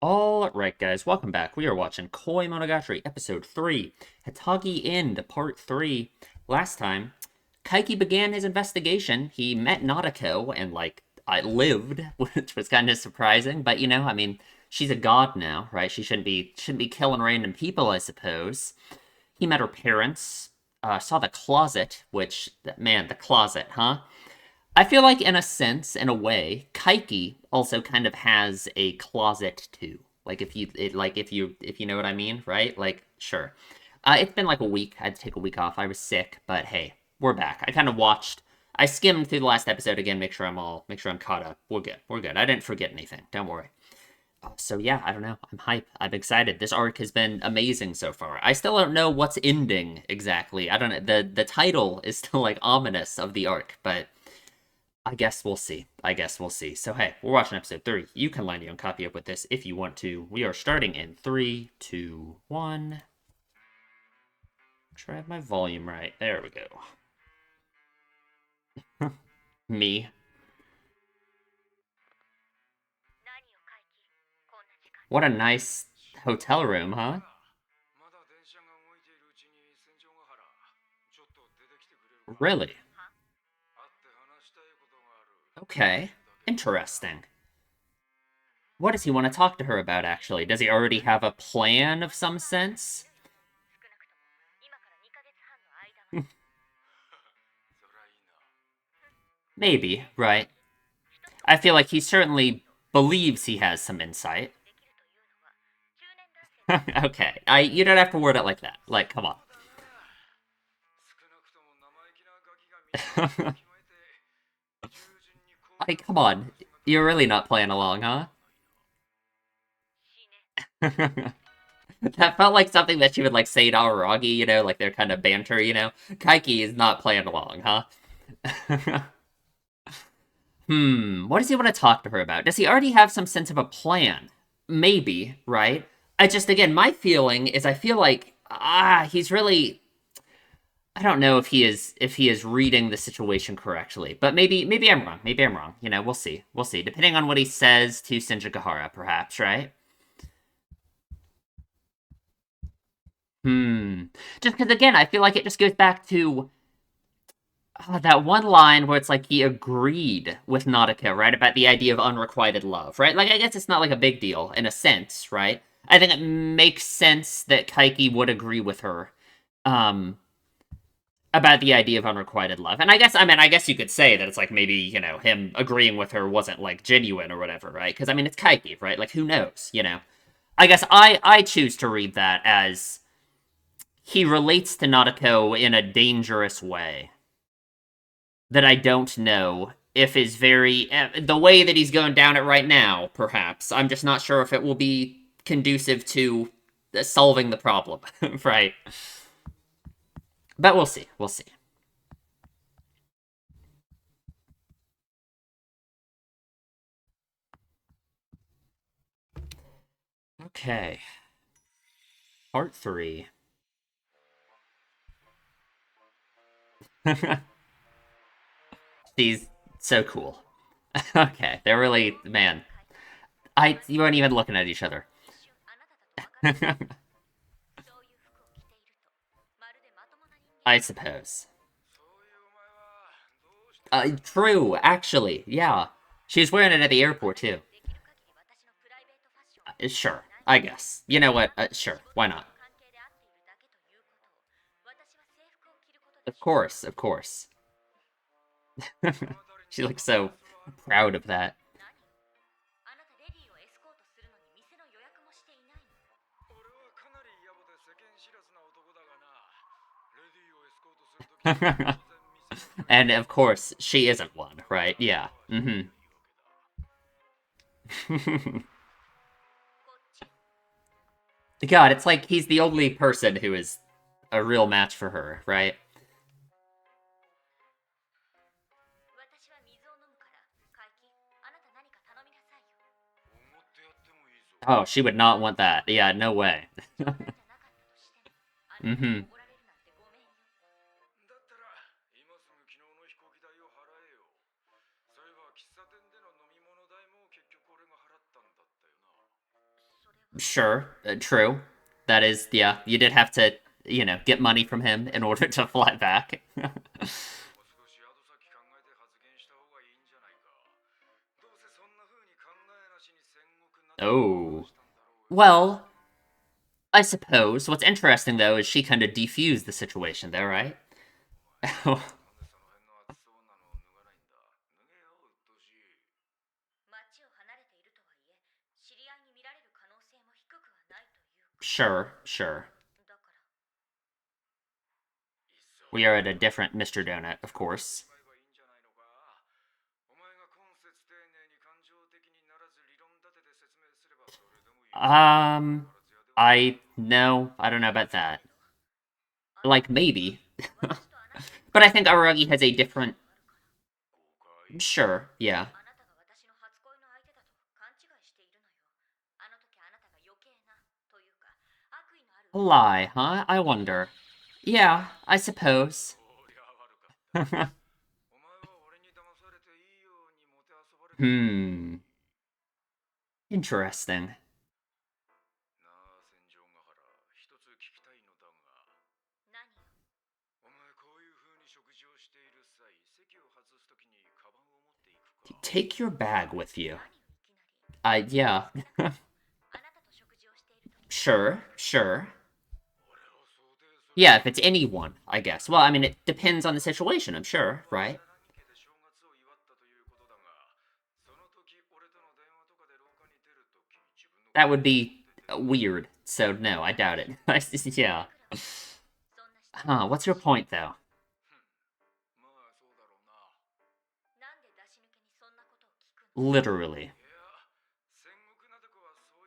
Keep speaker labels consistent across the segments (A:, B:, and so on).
A: Alright guys, welcome back. We are watching Koimonogatari episode 3, Hitagi End, part 3. Last time, Kaiki began his investigation. He met Nadako and, I lived, which was kind of surprising, but she's a god now, right? She shouldn't be killing random people, I suppose. He met her parents, saw the closet, which, man, the closet, huh? I feel like, in a sense, in a way, Kaiki also kind of has a closet too. Like if you know what I mean, right? Like, sure. It's been like a week. I had to take a week off. I was sick, but hey, we're back. I skimmed through the last episode again, make sure I'm caught up. We're good. We're good. I didn't forget anything. Don't worry. So yeah, I don't know. I'm hype. I'm excited. This arc has been amazing so far. I still don't know what's ending exactly. I don't know. The title is still like ominous of the arc, but I guess we'll see. I guess we'll see. So hey, we're watching episode 3. You can line your own copy up with this if you want to. We are starting in 3, 2, 1. Try to have my volume right. There we go. Me. What a nice hotel room, huh? Really? Okay. Interesting. What does he want to talk to her about, actually? Does he already have a plan of some sense? Maybe, right? I feel like he certainly believes he has some insight. Okay, you don't have to word it like that. Like, come on. Like, come on. You're really not playing along, huh? That felt like something that she would like say to Araragi, like their kind of banter. Kaiki is not playing along, huh? What does he want to talk to her about? Does he already have some sense of a plan? Maybe, right? I just, again, my feeling is I feel like, he's really, I don't know if he is reading the situation correctly, but maybe I'm wrong. Maybe I'm wrong. We'll see. We'll see. Depending on what he says to Senjikahara, perhaps, right? Hmm. Just because, again, I feel like it just goes back to that one line where it's like he agreed with Nautica, right, about the idea of unrequited love, right? Like, I guess it's not like a big deal in a sense, right? I think it makes sense that Kaiki would agree with her, um, about the idea of unrequited love. And I guess you could say that it's like maybe, him agreeing with her wasn't like genuine or whatever, right? Because it's Kaiki, right? Like, who knows? I guess I choose to read that as he relates to Nautiko in a dangerous way that I don't know if is very the way that he's going down it right now, perhaps. I'm just not sure if it will be conducive to solving the problem, right? But we'll see. We'll see. Okay. Part 3. She's so cool. Okay, they're really, man. You weren't even looking at each other. I suppose. True, actually, yeah. She's wearing it at the airport too. Sure, I guess. You know what? Sure, why not? Of course, of course. She looks so proud of that. And of course, she isn't one, right? Yeah. God, it's like he's the only person who is a real match for her, right? Oh, she would not want that. Yeah, no way. hmm Sure, true. That is, yeah, you did have to, get money from him in order to fly back. Oh. Well, I suppose. What's interesting, though, is she kind of defused the situation there, right? Sure, sure. We are at a different Mr. Donut, of course. Um, I no, I don't know about that. Like maybe, but I think Aragi has a different. Sure, yeah. A lie, huh? I wonder. Yeah, I suppose. Hmm. Interesting. Take your bag with you. Yeah. Sure, sure. Yeah, if it's anyone, I guess. Well, I mean, it depends on the situation, I'm sure, right? That would be weird. So, no, I doubt it. Yeah. Huh, what's your point, though? Literally.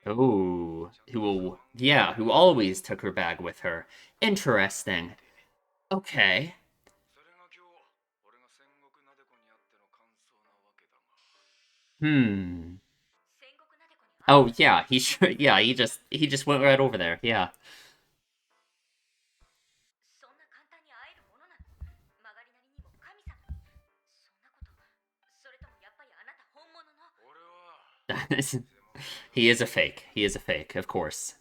A: Oh, who always took her bag with her. Interesting. Okay. Hmm. Oh, yeah, yeah, he just went right over there. Yeah. He is a fake. He is a fake, of course.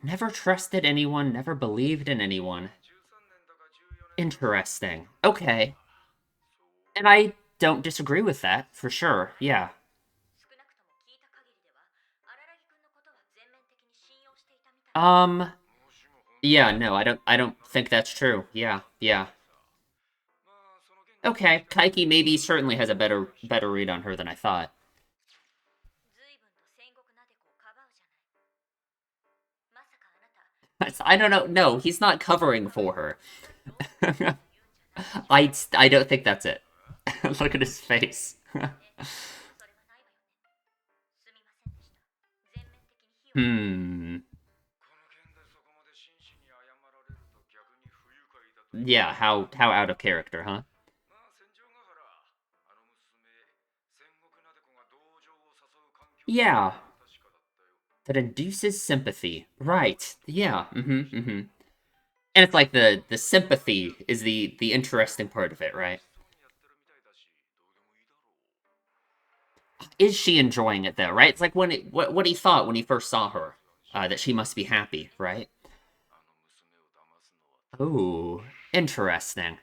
A: Never trusted anyone, never believed in anyone. Interesting. Okay. And I don't disagree with that, for sure. Yeah. Um, yeah, no, I don't think that's true. Yeah, yeah. Okay, Kaiki maybe certainly has a better read on her than I thought. I don't know. No, he's not covering for her. I don't think that's it. Look at his face. Hmm. Yeah, how out of character, huh? Yeah, that induces sympathy. Right. Yeah. Mm-hmm. Mm-hmm. And it's like the sympathy is the interesting part of it, right? Is she enjoying it though? Right? It's like what he thought when he first saw her, that she must be happy, right? Oh, interesting.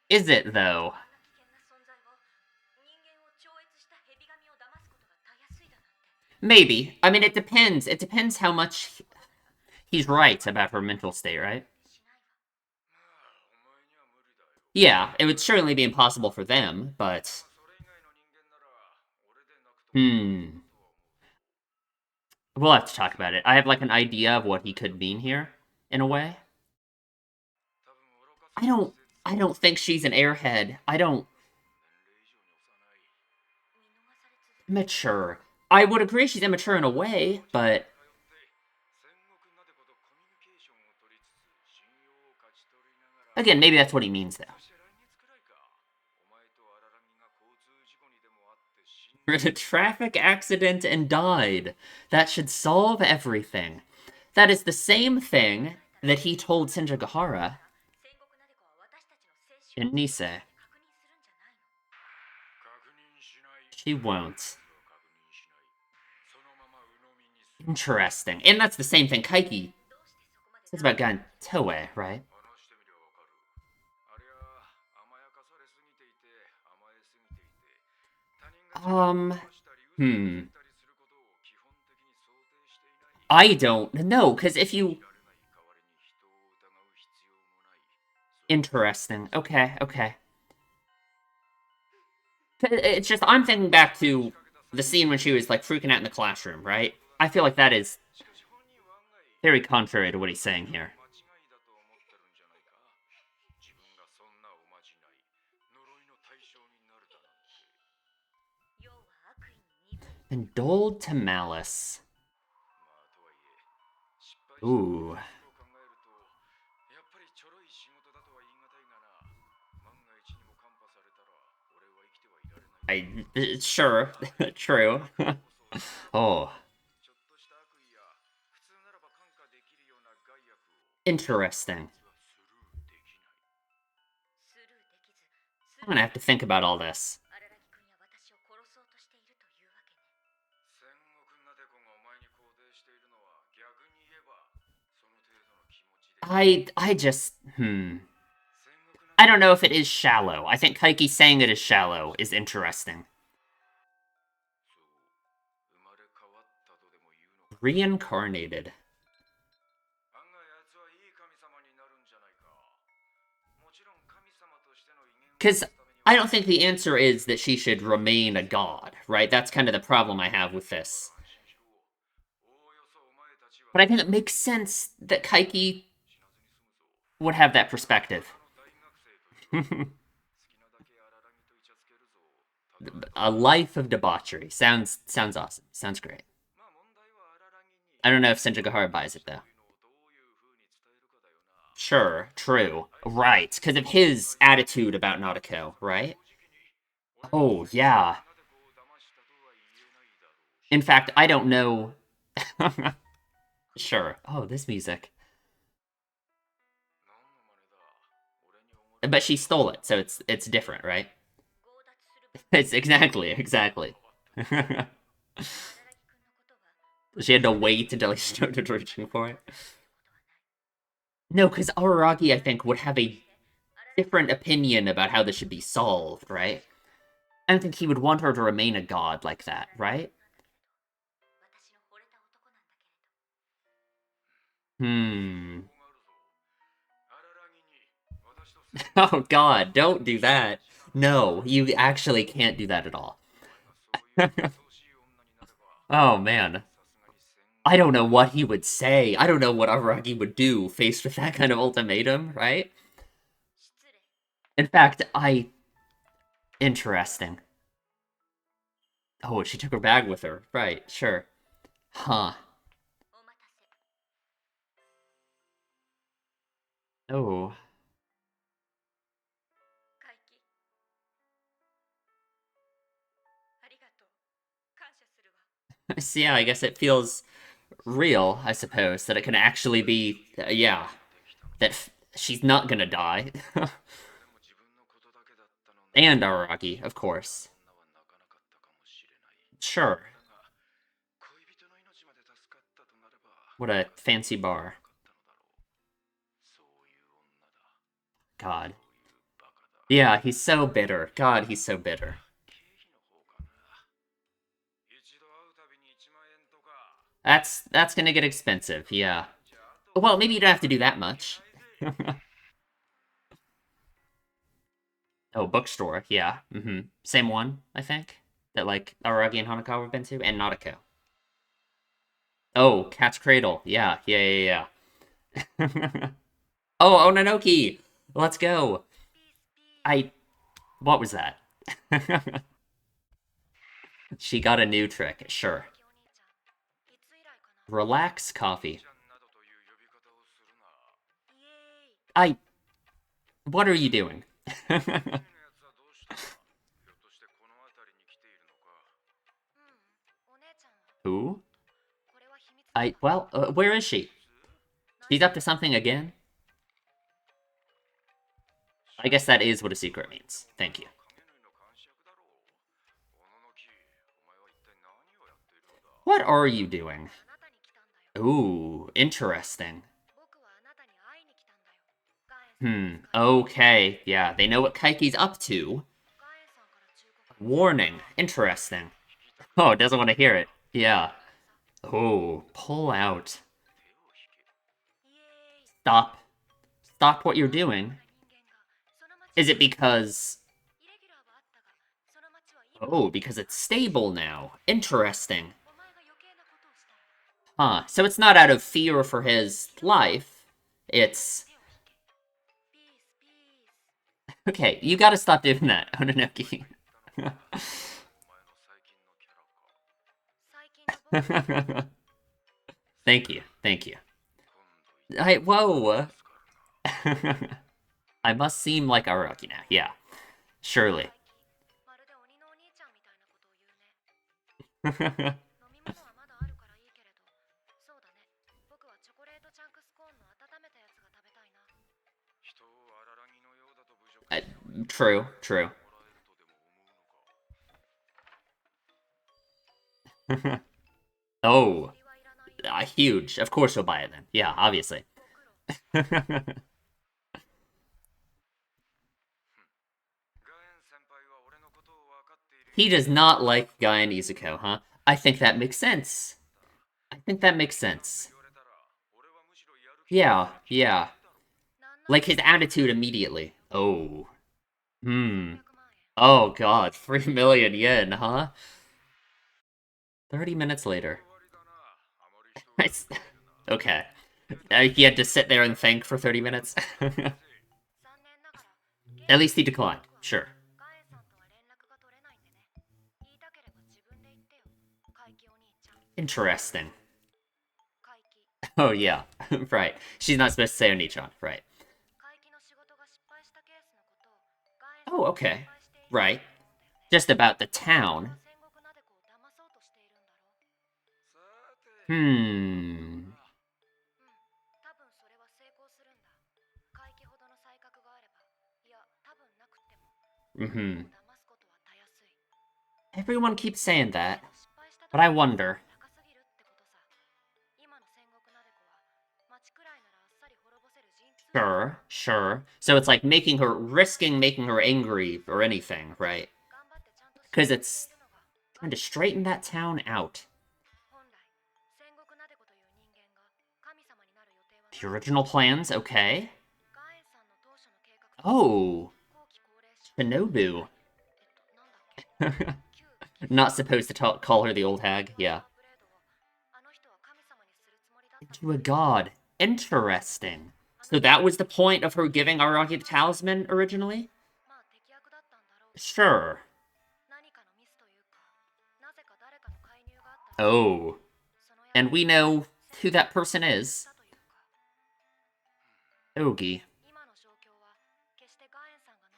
A: Is it though? Maybe. I mean, it depends. It depends how much he's right about her mental state, right? Yeah, it would certainly be impossible for them, but hmm. We'll have to talk about it. I have like an idea of what he could mean here, in a way. I don't I don't think she's an airhead. I don't mature. I would agree she's immature in a way, but again, maybe that's what he means though. In a traffic accident and died. That should solve everything. That is the same thing that he told Senjagahara in Nisei. She won't. Interesting. And that's the same thing Kaiki says about Toei, right? Um, hmm. I don't know, because if you... Interesting. Okay, okay. It's just, I'm thinking back to the scene when she was, like, freaking out in the classroom, right? I feel like that is very contrary to what he's saying here. And dulled to malice. Ooh. Sure. True. Oh. Interesting. I'm gonna have to think about all this. I just, I don't know if it is shallow. I think Kaiki saying it is shallow is interesting. Reincarnated. Because I don't think the answer is that she should remain a god, right? That's kind of the problem I have with this. But I think it makes sense that Kaiki would have that perspective. A life of debauchery. Sounds awesome. Sounds great. I don't know if Senjigahara buys it, though. Sure, true. Right, because of his attitude about Nautico, right? Oh, yeah. In fact, I don't know. Sure. Oh, this music. But she stole it, so it's different, right? It's exactly. She had to wait until he started reaching for it. No, because Araragi, I think, would have a different opinion about how this should be solved, right? I don't think he would want her to remain a god like that, right? Hmm. Oh god, don't do that. No, you actually can't do that at all. Oh man. I don't know what he would say. I don't know what Araki would do faced with that kind of ultimatum, right? In fact, Interesting. Oh, she took her bag with her. Right, sure. Huh. Oh. So yeah, I guess it feels real, I suppose, that it can actually be, yeah, that she's not gonna die. And Araki, of course. Sure. What a fancy bar. God. Yeah, he's so bitter. God, he's so bitter. That's gonna get expensive, yeah. Well, maybe you don't have to do that much. Oh, bookstore, yeah. Same one, I think. That, like, Aragi and Hanakawa have been to, and Nautico. Oh, Cat's Cradle. Yeah. Oh, Onanoki! Let's go. I... What was that? She got a new trick, sure. Relax coffee. I... What are you doing? Who? Well, where is she? She's up to something again? I guess that is what a secret means. Thank you. What are you doing? Ooh, interesting. Okay. Yeah, they know what Kaiki's up to. Warning. Interesting. Oh, doesn't want to hear it. Yeah. Oh, pull out. Stop. Stop what you're doing. Is it because... Oh, because it's stable now. Interesting. Huh. So it's not out of fear for his life. It's... Okay, you gotta stop doing that, Ononoki. Thank you. Thank you. Whoa! I must seem like Araki now. Yeah. Surely. True, true. Oh. Huge. Of course he'll buy it then. Yeah, obviously. He does not like Guy and Izuko, huh? I think that makes sense. I think that makes sense. Yeah, yeah. Like his attitude immediately. Oh. Hmm. Oh god, 3 million yen, huh? 30 minutes later. Okay. He had to sit there and think for 30 minutes? At least he declined. Sure. Interesting. Oh, yeah. Right. She's not supposed to say Onichan. Right. Oh, okay. Right. Just about the town. Hmm. Mm-hmm. Everyone keeps saying that, but I wonder. Sure, sure. So it's like risking making her angry or anything, right? Because it's trying to straighten that town out. The original plans, okay. Oh, Shinobu. Not supposed to call her the old hag, yeah. Into a god. Interesting. So that was the point of her giving Araki the talisman originally? Sure. Oh. And we know who that person is. Ogi.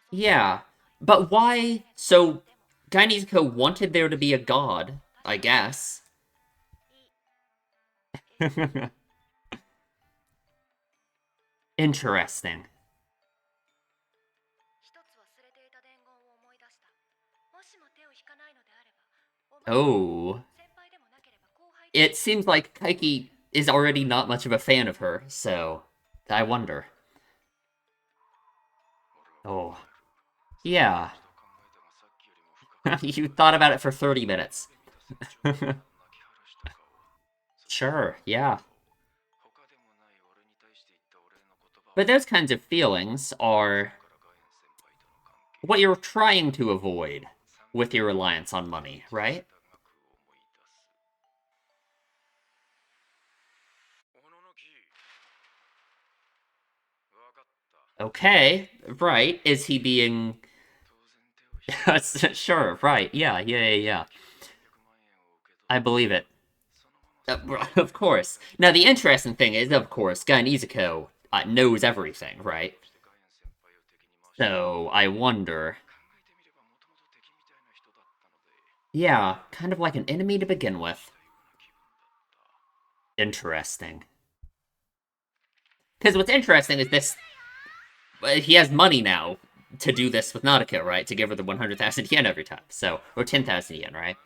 A: Yeah. But why? So, Guy Nizuko wanted there to be a god, I guess. Interesting. Oh. It seems like Kaiki is already not much of a fan of her, so I wonder. Oh. Yeah. You thought about it for 30 minutes. Sure, yeah. But those kinds of feelings are what you're trying to avoid with your reliance on money, right? Okay, right. Is he being... Sure, right. Yeah, yeah, yeah, yeah. I believe it. Of course. Now, the interesting thing is, of course, Gun Izuko knows everything, right? So, I wonder... Yeah, kind of like an enemy to begin with. Interesting. Because what's interesting is this... He has money now to do this with Nautica, right? To give her the 100,000 yen every time. So, or 10,000 yen, right?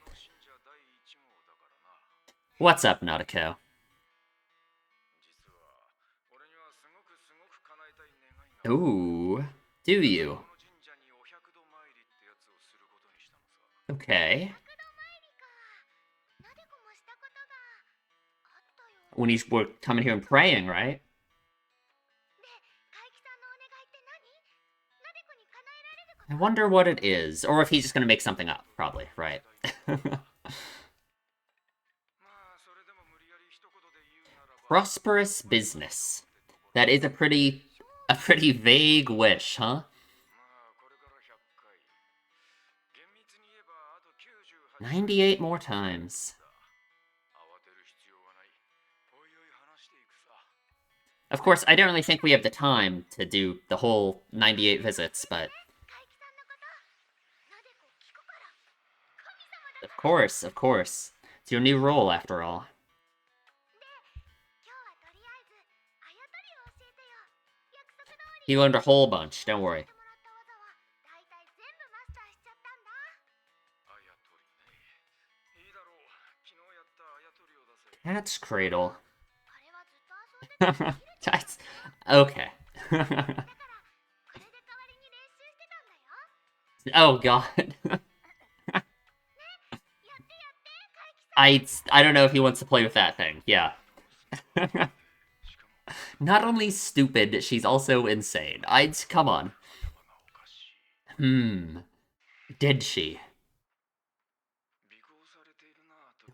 A: What's up, Nautico? Ooh. Do you? Okay. When you were coming here and praying, right? I wonder what it is. Or if he's just gonna make something up, probably, right? Prosperous business. That is a pretty vague wish, huh? 98 more times. Of course, I don't really think we have the time to do the whole 98 visits, but... Of course, of course. It's your new role, after all. He learned a whole bunch, don't worry. Cat's cradle. Okay. Oh god. I don't know if he wants to play with that thing. Yeah. Not only stupid, she's also insane. Come on. Did she?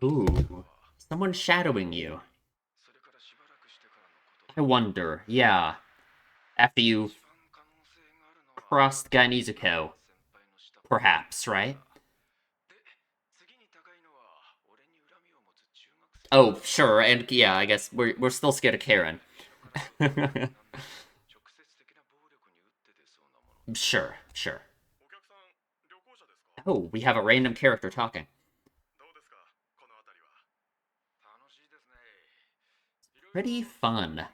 A: Ooh. Someone shadowing you. I wonder. Yeah. After you crossed Guy Nezuko. Perhaps, right? Oh, sure, and yeah, I guess we're still scared of Karen. Sure, sure. Oh, we have a random character talking. Pretty fun.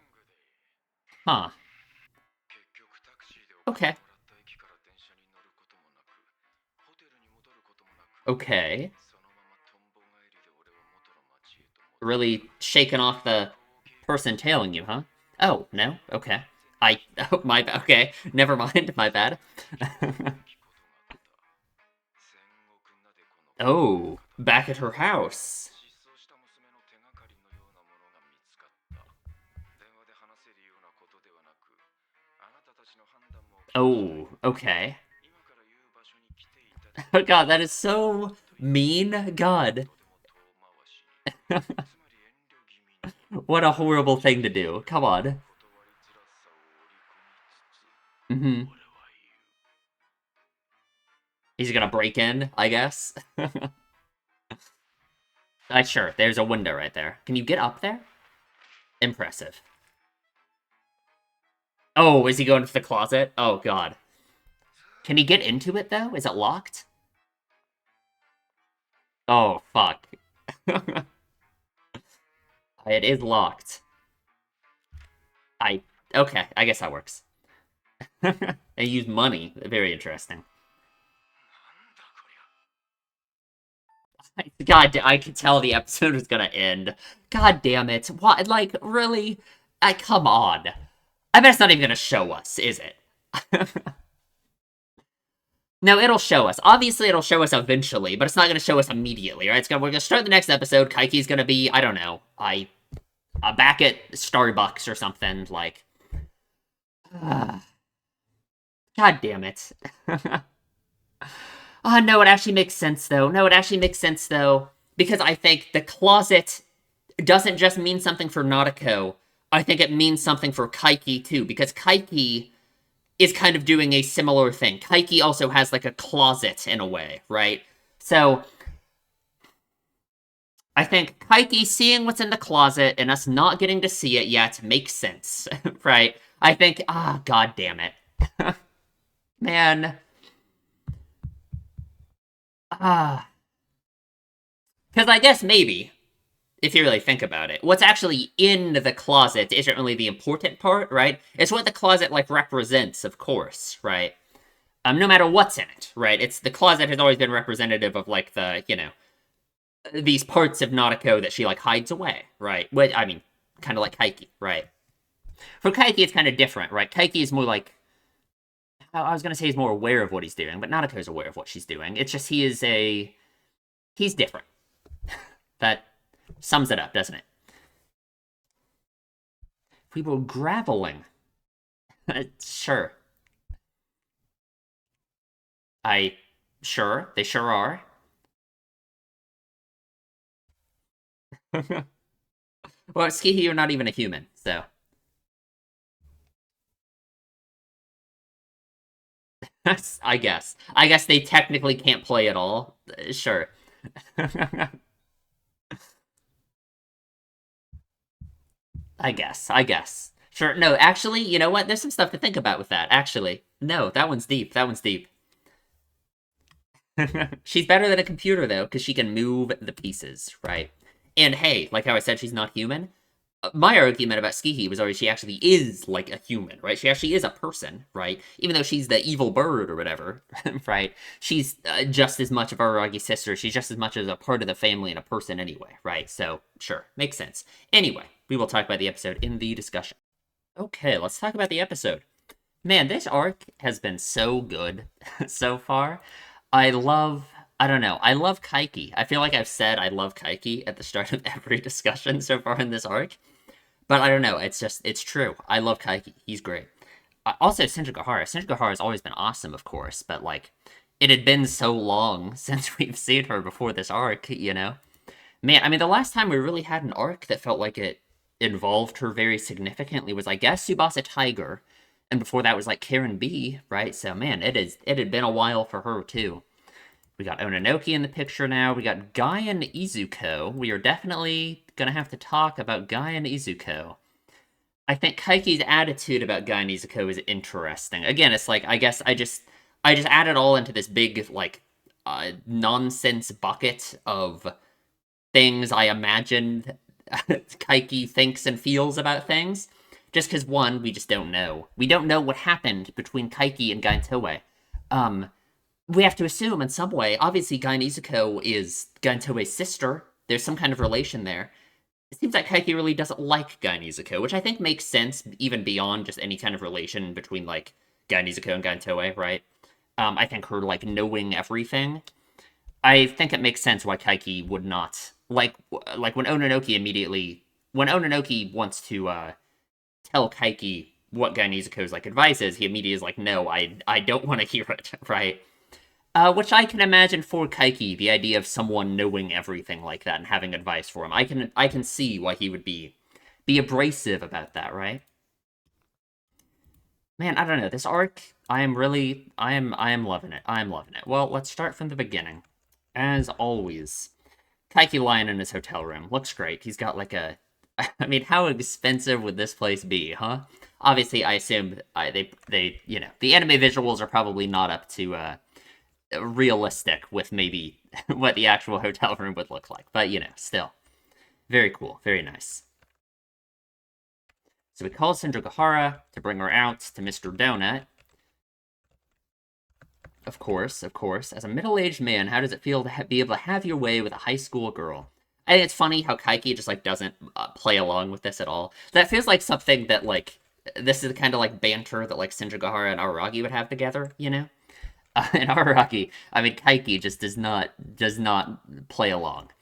A: Huh. Okay. Okay. Really shaking off the person tailing you, huh? Oh, no? Okay. Oh, okay. Never mind, my bad. Oh, back at her house. Oh, okay. Oh god, that is so mean. God. What a horrible thing to do. Come on. He's gonna break in, I guess. Sure, there's a window right there. Can you get up there? Impressive. Oh, is he going to the closet? Oh, god. Can he get into it, though? Is it locked? Oh, fuck. It is locked. Okay, I guess that works. They use money. Very interesting. God, I could tell the episode was gonna end. God damn it. What, like, really? Come on. I bet it's not even gonna show us, is it? No, it'll show us. Obviously, it'll show us eventually, but it's not gonna show us immediately, right? We're gonna start the next episode. Kaiki's gonna be, I don't know, back at Starbucks or something, like... God damn it. Oh, no, it actually makes sense, though. No, it actually makes sense, though. Because I think the closet doesn't just mean something for Nautiko. I think it means something for Kaiki, too. Because Kaiki is kind of doing a similar thing. Kaiki also has, like, a closet, in a way, right? So, I think Kaiki seeing what's in the closet and us not getting to see it yet makes sense, right? I think, god damn it. Man... Because I guess maybe, if you really think about it, what's actually in the closet isn't really the important part, right? It's what the closet, like, represents, of course, right? No matter what's in it, right? The closet has always been representative of, like, the, these parts of Nautiko that she, like, hides away, right? I mean, kind of like Kaiki, right? For Kaiki, it's kind of different, right? Kaiki is more like I was gonna say he's more aware of what he's doing, but Nanako's aware of what she's doing. It's just he's different. That sums it up, doesn't it? We were graveling. Sure. I sure they sure are. Well, Skihi, you're not even a human, so I guess. I guess they technically can't play at all. Sure. I guess. I guess. Sure. No, actually, you know what? There's some stuff to think about with that. Actually, no, that one's deep. That one's deep. She's better than a computer though, because she can move the pieces, right? And hey, like how I said, she's not human. My argument about Skihi was always she actually is like a human, right? She actually is a person, right? Even though she's the evil bird or whatever, right? She's just as much of Aragi's sister. She's just as much as a part of the family and a person anyway, right? So, sure, makes sense. Anyway, we will talk about the episode in the discussion. Okay, let's talk about the episode. Man, this arc has been so good so far. I love I don't know. I love Kaiki. I feel like I've said I love Kaiki at the start of every discussion so far in this arc. But I don't know. It's true. I love Kaiki. He's great. Also, Shinjigahara. Shinjigahara has always been awesome, of course, but like, it had been so long since we've seen her before this arc, you know? Man, I mean, the last time we really had an arc that felt like it involved her very significantly was, I guess, Tsubasa Tiger, and before that was like Karen B, right? So, man, it had been a while for her too. We got Ononoki in the picture now. We got Guy and Izuko. We are definitely gonna have to talk about Guy and Izuko. I think Kaiki's attitude about Guy and Izuko is interesting. Again, it's like I just add it all into this big like nonsense bucket of things I imagine Kaiki thinks and feels about things. Just because one, we just don't know. We don't know what happened between Kaiki and Gaintoe. Um, we have to assume in some way. Obviously, Guy and Izuko is Gaintoe's sister. There's some kind of relation there. It seems like Kaiki really doesn't like Guy and Izuko, which I think makes sense even beyond just any kind of relation between like Guy and Izuko and Gaintoe, right? I think her like knowing everything. I think it makes sense why Kaiki would not like when Ononoki wants to tell Kaiki what Guy and Izuko's like advice is, he immediately is like, no, I don't want to hear it, right? Which I can imagine for Kaiki, the idea of someone knowing everything like that and having advice for him. I can see why he would be abrasive about that, right? Man, I don't know. This arc, I am loving it. I am loving it. Well, let's start from the beginning. As always, Kaiki lying in his hotel room. Looks great. He's got like a I mean, how expensive would this place be, huh? Obviously, I assume they the anime visuals are probably not up to realistic with maybe what the actual hotel room would look like. But, still. Very cool. Very nice. So we call Sindrugahara to bring her out to Mr. Donut. Of course, of course. As a middle-aged man, how does it feel to be able to have your way with a high school girl? I think it's funny how Kaiki just, like, doesn't play along with this at all. That feels like something that, like, this is the kind of, like, banter that, like, Sindrugahara and Araragi would have together, you know? In Araragi, I mean, Kaiki just does not play along.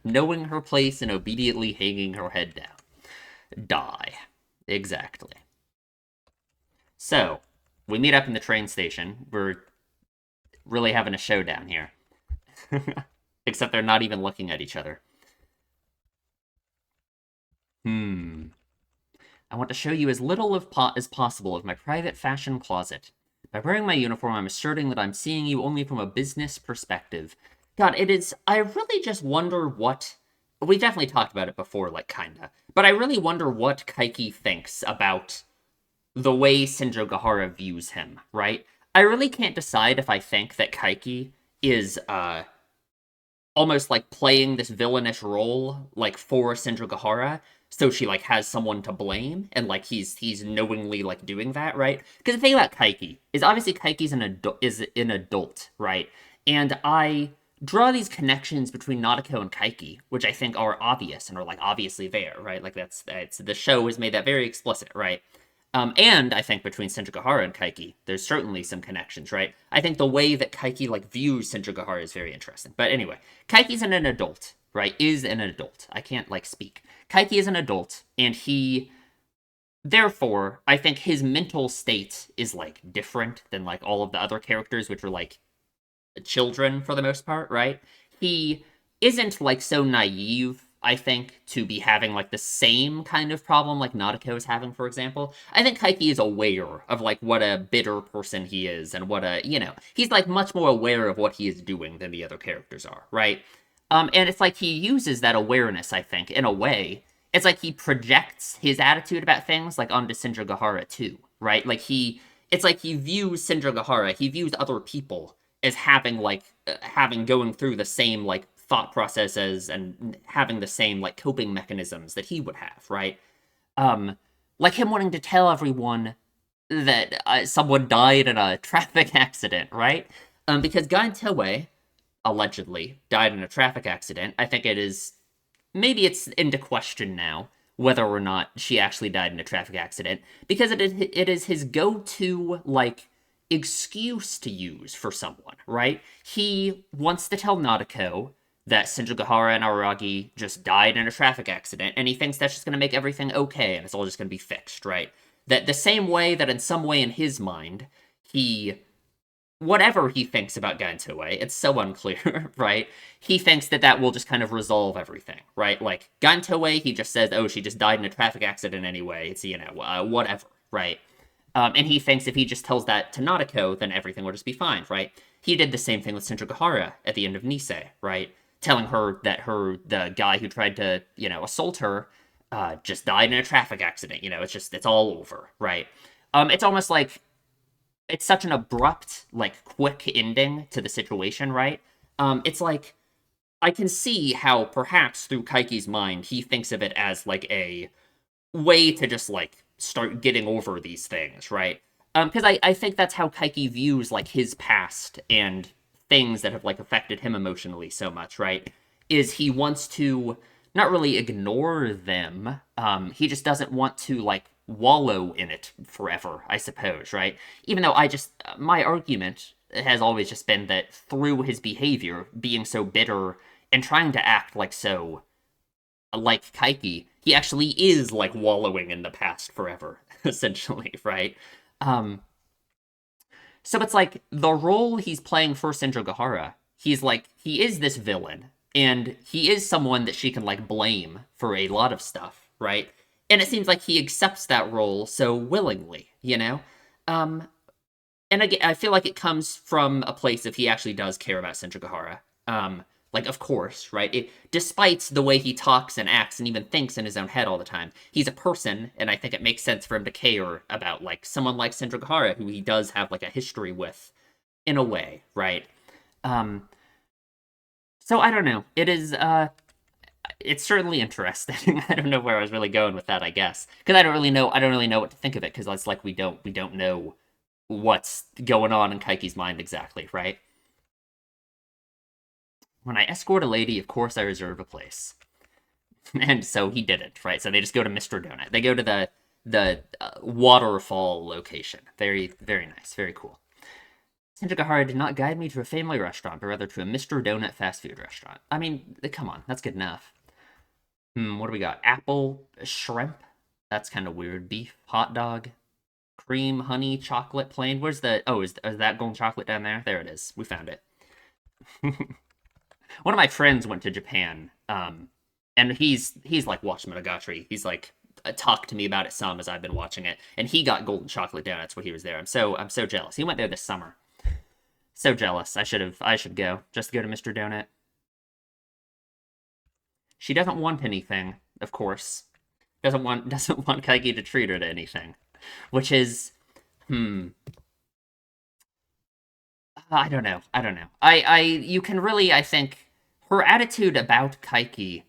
A: Knowing her place and obediently hanging her head down. Die. Exactly. So, we meet up in the train station. We're really having a showdown here. Except they're not even looking at each other. Hmm. I want to show you as little as possible of my private fashion closet. By wearing my uniform, I'm asserting that I'm seeing you only from a business perspective. God, it is. I really just wonder what. We definitely talked about it before, like, kinda. But I really wonder what Kaiki thinks about the way Shinjo Gahara views him, right? I really can't decide if I think that Kaiki is, almost like playing this villainous role like for Sindra Gahara, so she like has someone to blame and like he's knowingly like doing that, right? Because the thing about Kaiki is obviously Kaiki's an adult, right? And I draw these connections between Nadeko and Kaiki, which I think are obvious and are like obviously there, right? Like that's the show has made that very explicit, right? And I think between Senjugahara and Kaiki, there's certainly some connections, right? I think the way that Kaiki like views Senjugahara is very interesting. But anyway, Kaiki's an adult, right? Is an adult. I can't like speak. Kaiki is an adult, and he therefore, I think his mental state is like different than like all of the other characters, which are like children for the most part, right? He isn't like so naive, I think, to be having like the same kind of problem like Nadeko is having, for example. I think Kaiki is aware of like what a bitter person he is and what a, he's like much more aware of what he is doing than the other characters are, right? And it's like he uses that awareness, I think, in a way. It's like he projects his attitude about things like onto Senjugahara too, right? It's like he views Senjugahara, he views other people as having having going through the same like thought processes and having the same like coping mechanisms that he would have, right? Um, like him wanting to tell everyone that someone died in a traffic accident, right? Because Gain Toei allegedly died in a traffic accident. I think it is maybe it's into question now whether or not she actually died in a traffic accident because it is his go-to like excuse to use for someone, right? He wants to tell Nadeko that Senjugahara and Araragi just died in a traffic accident, and he thinks that's just going to make everything okay and it's all just going to be fixed, right? That the same way that in some way in his mind, he whatever he thinks about Gantoe, it's so unclear, right? He thinks that that will just kind of resolve everything, right? Like, Gantoe, he just says, oh, she just died in a traffic accident anyway. It's, whatever, right? And he thinks if he just tells that to Nadeko, then everything will just be fine, right? He did the same thing with Senjugahara at the end of Nisei, right? Telling her that the guy who tried to, assault her, just died in a traffic accident. It's all over, right? It's almost like it's such an abrupt, like, quick ending to the situation, right? It's like I can see how perhaps through Kaiki's mind he thinks of it as like a way to just like start getting over these things, right? Because I think that's how Kaiki views like his past and things that have like affected him emotionally so much, right? Is he wants to not really ignore them. He just doesn't want to like wallow in it forever, I suppose, right? Even though my argument has always just been that through his behavior, being so bitter and trying to act like so like Kaiki, he actually is like wallowing in the past forever, essentially, right? Um, so it's like the role he's playing for Senjogahara, he is this villain, and he is someone that she can like blame for a lot of stuff, right? And it seems like he accepts that role so willingly, you know? Um, and again, I feel like it comes from a place of he actually does care about Senjogahara. Like, of course, right? Despite the way he talks and acts and even thinks in his own head all the time, he's a person, and I think it makes sense for him to care about, like, someone like Senjogahara, who he does have, like, a history with, in a way, right? Um, so I don't know. It's certainly interesting. I don't know where I was really going with that, I guess. Because I don't really know what to think of it, because it's like we don't know what's going on in Kaiki's mind exactly, right? When I escort a lady, of course I reserve a place. And so he didn't, right? So they just go to Mr. Donut. They go to the waterfall location. Very, very nice. Very cool. Senjugahara did not guide me to a family restaurant, but rather to a Mr. Donut fast food restaurant. I mean, come on. That's good enough. What do we got? Apple, shrimp. That's kind of weird. Beef, hot dog, cream, honey, chocolate, plain. Where's the... Oh, is that golden chocolate down there? There it is. We found it. One of my friends went to Japan, and he's like watched Monogatari. He's like talked to me about it some as I've been watching it, and he got golden chocolate donuts when he was there. I'm so jealous. He went there this summer. So jealous. I should go just to go to Mr. Donut. She doesn't want anything, of course. Doesn't want Kaiki to treat her to anything, which is I don't know. I don't know. You can really, I think, her attitude about Kaiki,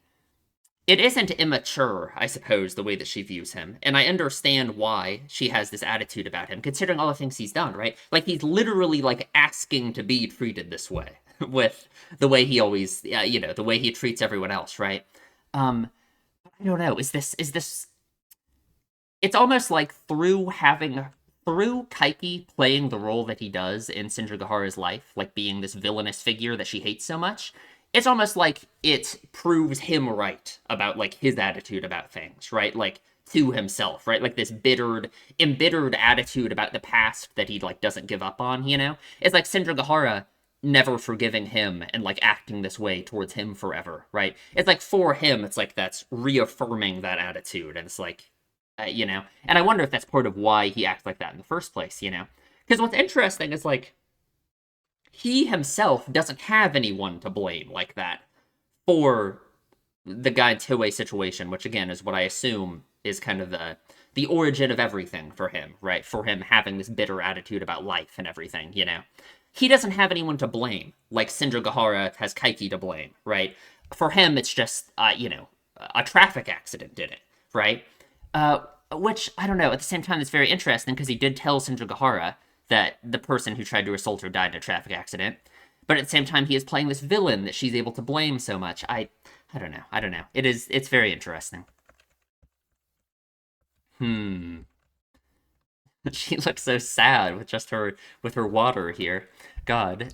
A: it isn't immature, I suppose, the way that she views him. And I understand why she has this attitude about him, considering all the things he's done, right? Like, he's literally, like, asking to be treated this way, with the way he always, the way he treats everyone else, right? I don't know. Is this it's almost like through Kaiki playing the role that he does in Shinjagahara's life, like being this villainous figure that she hates so much, it's almost like it proves him right about like his attitude about things, right? Like to himself, right? Like this embittered attitude about the past that he like doesn't give up on, you know? It's like Shinjagahara never forgiving him and like acting this way towards him forever, right? It's like for him, it's like that's reaffirming that attitude, and it's like, you know, and I wonder if that's part of why he acts like that in the first place, you know? Because what's interesting is like he himself doesn't have anyone to blame like that for the guy Toei situation, which again is what I assume is kind of the origin of everything for him, right? For him having this bitter attitude about life and everything, you know. He doesn't have anyone to blame, like Shinjagahara has Kaiki to blame, right? For him, it's just, you know, a traffic accident did it, right? Which, I don't know, at the same time, it's very interesting because he did tell Shinjagahara that the person who tried to assault her died in a traffic accident. But at the same time, he is playing this villain that she's able to blame so much. I don't know. I don't know. It's very interesting. Hmm. She looks so sad with just her water here. God.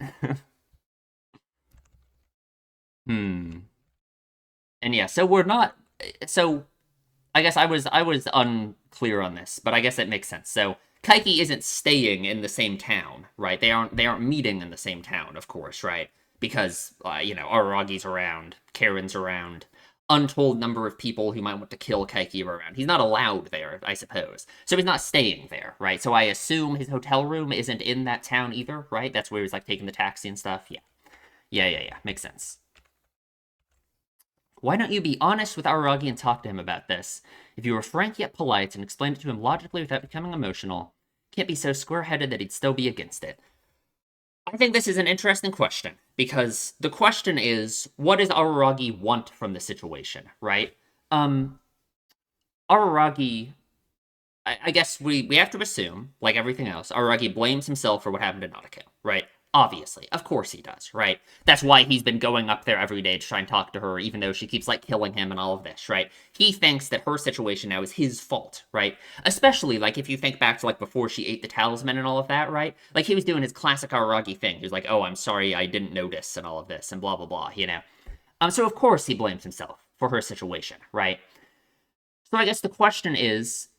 A: Hmm. And yeah, so we're not so I guess I was unclear on this, but I guess it makes sense. So Kaiki isn't staying in the same town, right? They aren't meeting in the same town, of course, right? Because you know, Aragi's around, Karen's around, untold number of people who might want to kill Kaiki are around. He's not allowed there, I suppose. So he's not staying there, right? So I assume his hotel room isn't in that town either, right? That's where he's like taking the taxi and stuff. Yeah. Yeah. Makes sense. Why don't you be honest with Araragi and talk to him about this? If you were frank yet polite and explained it to him logically without becoming emotional, can't be so square-headed that he'd still be against it. I think this is an interesting question because the question is, what does Araragi want from the situation, right? Um, Araragi, I guess we have to assume, like everything else, Araragi blames himself for what happened to Nanako, right? Obviously, of course he does, right? That's why he's been going up there every day to try and talk to her, even though she keeps like killing him and all of this, right? He thinks that her situation now is his fault, right? Especially like if you think back to like before she ate the talisman and all of that, right? Like he was doing his classic Araragi thing. He was like, "Oh, I'm sorry, I didn't notice," and all of this, and blah blah blah, you know. So of course he blames himself for her situation, right? So I guess the question is,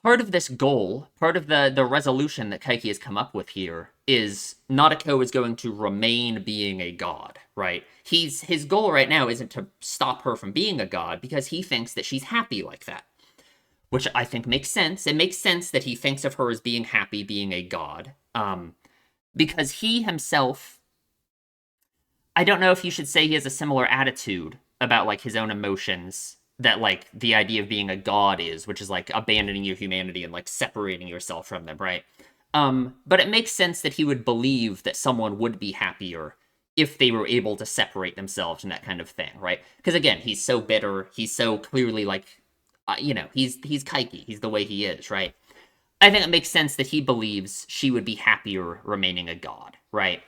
A: part of this goal, part of the resolution that Kaiki has come up with here is Nadeko is going to remain being a god, right? His goal right now isn't to stop her from being a god because he thinks that she's happy like that, which I think makes sense. It makes sense that he thinks of her as being happy, being a god, because he himself, I don't know if you should say he has a similar attitude about like his own emotions that like the idea of being a god is, which is like abandoning your humanity and like separating yourself from them, right? But it makes sense that he would believe that someone would be happier if they were able to separate themselves and that kind of thing, right? Because again, he's so bitter, he's so clearly like, you know, he's Kaiki, he's the way he is, right? I think it makes sense that he believes she would be happier remaining a god, right?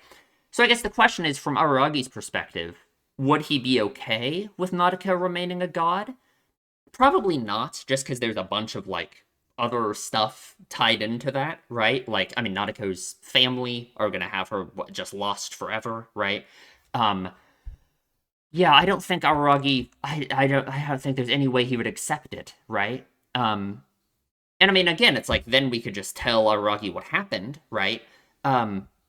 A: So I guess the question is, from Aragi's perspective, would he be okay with Nautica remaining a god? Probably not, just because there's a bunch of like other stuff tied into that, right? Like, I mean, Nautico's family are gonna have her just lost forever, right? Um, yeah, I don't think Aragi. I don't think there's any way he would accept it, right? And I mean, again, it's like then we could just tell Aragi what happened, right?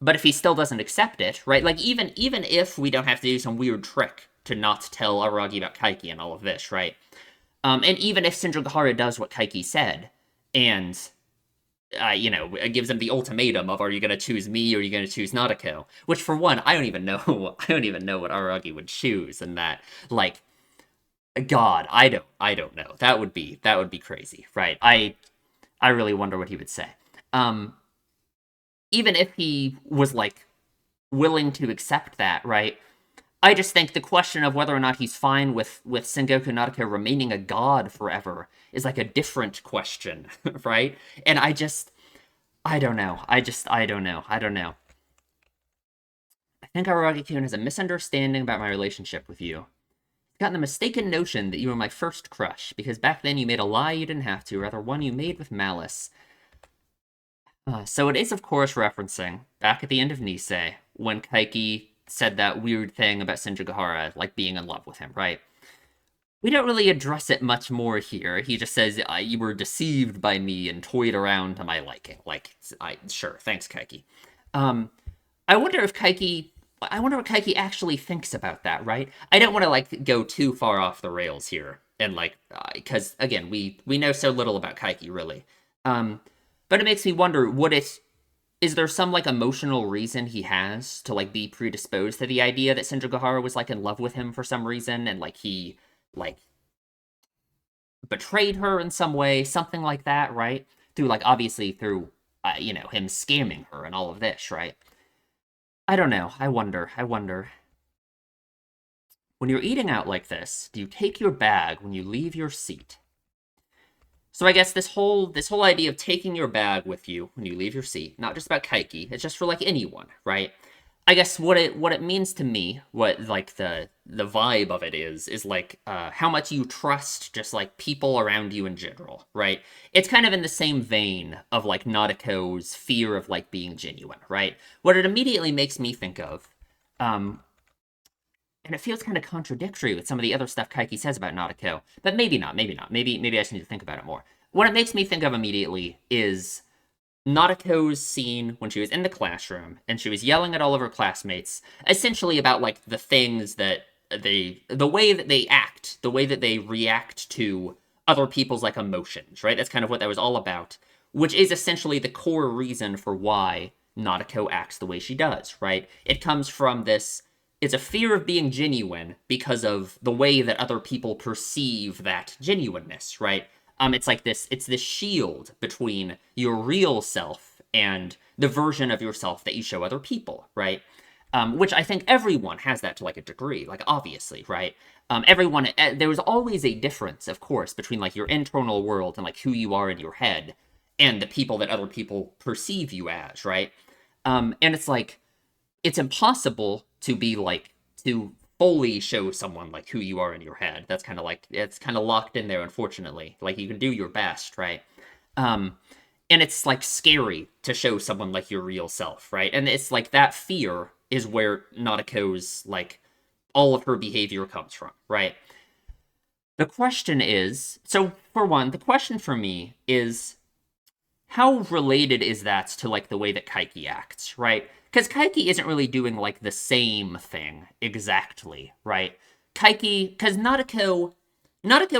A: But if he still doesn't accept it, right? Like even if we don't have to do some weird trick to not tell Aragi about Kaiki and all of this, right? And even if Shinjagahara does what Kaiki said, and you know, gives him the ultimatum of, "Are you going to choose me or are you going to choose Nadako?" Which, for one, I don't even know. I don't even know what Aragi would choose, and that, like, God, I don't know. That would be crazy, right? I really wonder what he would say. Um, Even if he was like willing to accept that, right? I just think the question of whether or not he's fine with Sengoku Nadaka remaining a god forever is like a different question, right? And I don't know. I don't know. I don't know. I think Aragi-kun has a misunderstanding about my relationship with you. gotten the mistaken notion that you were my first crush, because back then you made a lie you didn't have to, rather one you made with malice. So it is, of course, referencing back at the end of Nisei, when Kaiki said that weird thing about Shinjigahara, like being in love with him, right? We don't really address it much more here. He just says, you were deceived by me and toyed around to my liking. Like, sure, thanks, Kaiki. I wonder if Kaiki... I wonder what Kaiki actually thinks about that, right? I don't want to, like, go too far off the rails here. And, like, because, again, we know so little about Kaiki, really. But it makes me wonder, is there some, like, emotional reason he has to, like, be predisposed to the idea that Shinjigahara was, like, in love with him for some reason, and, like, he, like, betrayed her in some way, something like that, right? Through, like, obviously through, him scamming her and all of this, right? I don't know. I wonder. When you're eating out like this, do you take your bag when you leave your seat? So I guess this whole idea of taking your bag with you when you leave your seat, not just about Kaiki, it's just for like anyone, right? I guess what it means to me, what like the vibe of it is like how much you trust just like people around you in general, right? It's kind of in the same vein of like Nautico's fear of like being genuine, right? What it immediately makes me think of, and it feels kind of contradictory with some of the other stuff Kaiki says about Nautico, but maybe not. Maybe I just need to think about it more. What it makes me think of immediately is Nautico's scene when she was in the classroom and she was yelling at all of her classmates, essentially about like the things that the way that they act, the way that they react to other people's like emotions, right? That's kind of what that was all about, which is essentially the core reason for why Nautico acts the way she does, right? It comes from this, it's a fear of being genuine because of the way that other people perceive that genuineness, right? It's this shield between your real self and the version of yourself that you show other people, right? Which I think everyone has that to like a degree, like obviously, right? There was always a difference, of course, between like your internal world and like who you are in your head and the people that other people perceive you as, right? And it's like, it's impossible to be like, to fully show someone like who you are in your head. That's kind of like, it's kind of locked in there, unfortunately. Like you can do your best, right? Um, and it's like scary to show someone like your real self, right? And it's like that fear is where Nautico's like all of her behavior comes from, right? The question is, so for one, the question for me is how related is that to like the way that Kaiki acts, right? Because Kaiki isn't really doing like the same thing exactly, right? Because Nautico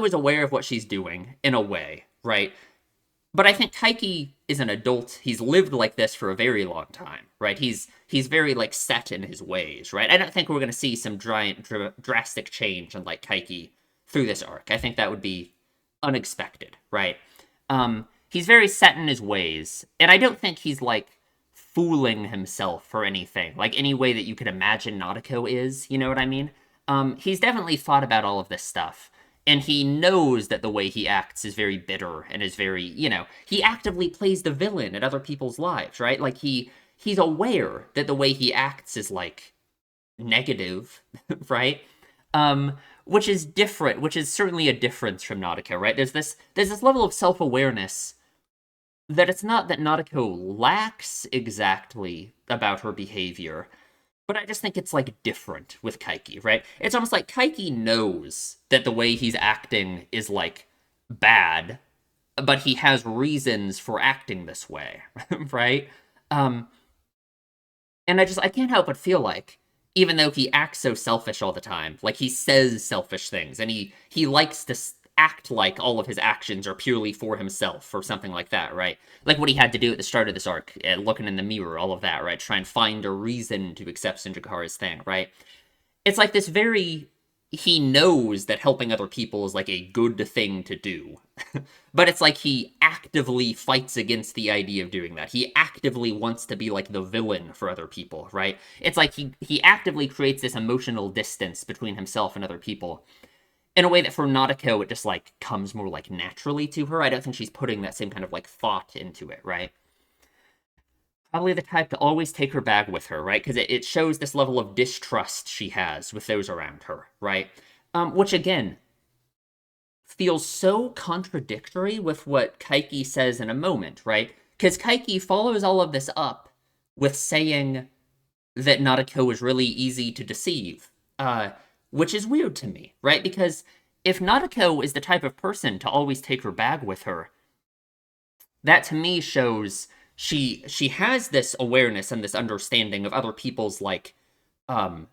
A: is aware of what she's doing in a way, right? But I think Kaiki is an adult. He's lived like this for a very long time, right? He's very like set in his ways, right? I don't think we're gonna see some drastic change in like Kaiki through this arc. I think that would be unexpected, right? He's very set in his ways, and I don't think he's like fooling himself or anything, like any way that you could imagine Nautico is, you know what I mean? He's definitely thought about all of this stuff, and he knows that the way he acts is very bitter and is very, he actively plays the villain in other people's lives, right? Like he's aware that the way he acts is like negative, right? Which is different, which is certainly a difference from Nautico, right? There's this level of self-awareness that it's not that Nautico lacks exactly about her behavior, but I just think it's like different with Kaiki, right? It's almost like Kaiki knows that the way he's acting is like bad, but he has reasons for acting this way, right? Um, and I can't help but feel like, even though he acts so selfish all the time, like he says selfish things, and he likes to act like all of his actions are purely for himself or something like that, right? Like what he had to do at the start of this arc, looking in the mirror, all of that, right? Try and find a reason to accept Shinjikara's thing, right? It's like this very, he knows that helping other people is like a good thing to do. But it's like he actively fights against the idea of doing that. He actively wants to be like the villain for other people, right? It's like he actively creates this emotional distance between himself and other people in a way that for Nautico, it just like comes more like naturally to her. I don't think she's putting that same kind of like thought into it, right? Probably the type to always take her bag with her, right? Because it shows this level of distrust she has with those around her, right? Which again feels so contradictory with what Kaiki says in a moment, right? Because Kaiki follows all of this up with saying that Nadeko is really easy to deceive, uh, which is weird to me, right? Because if Nadeko is the type of person to always take her bag with her, that to me shows she has this awareness and this understanding of other people's like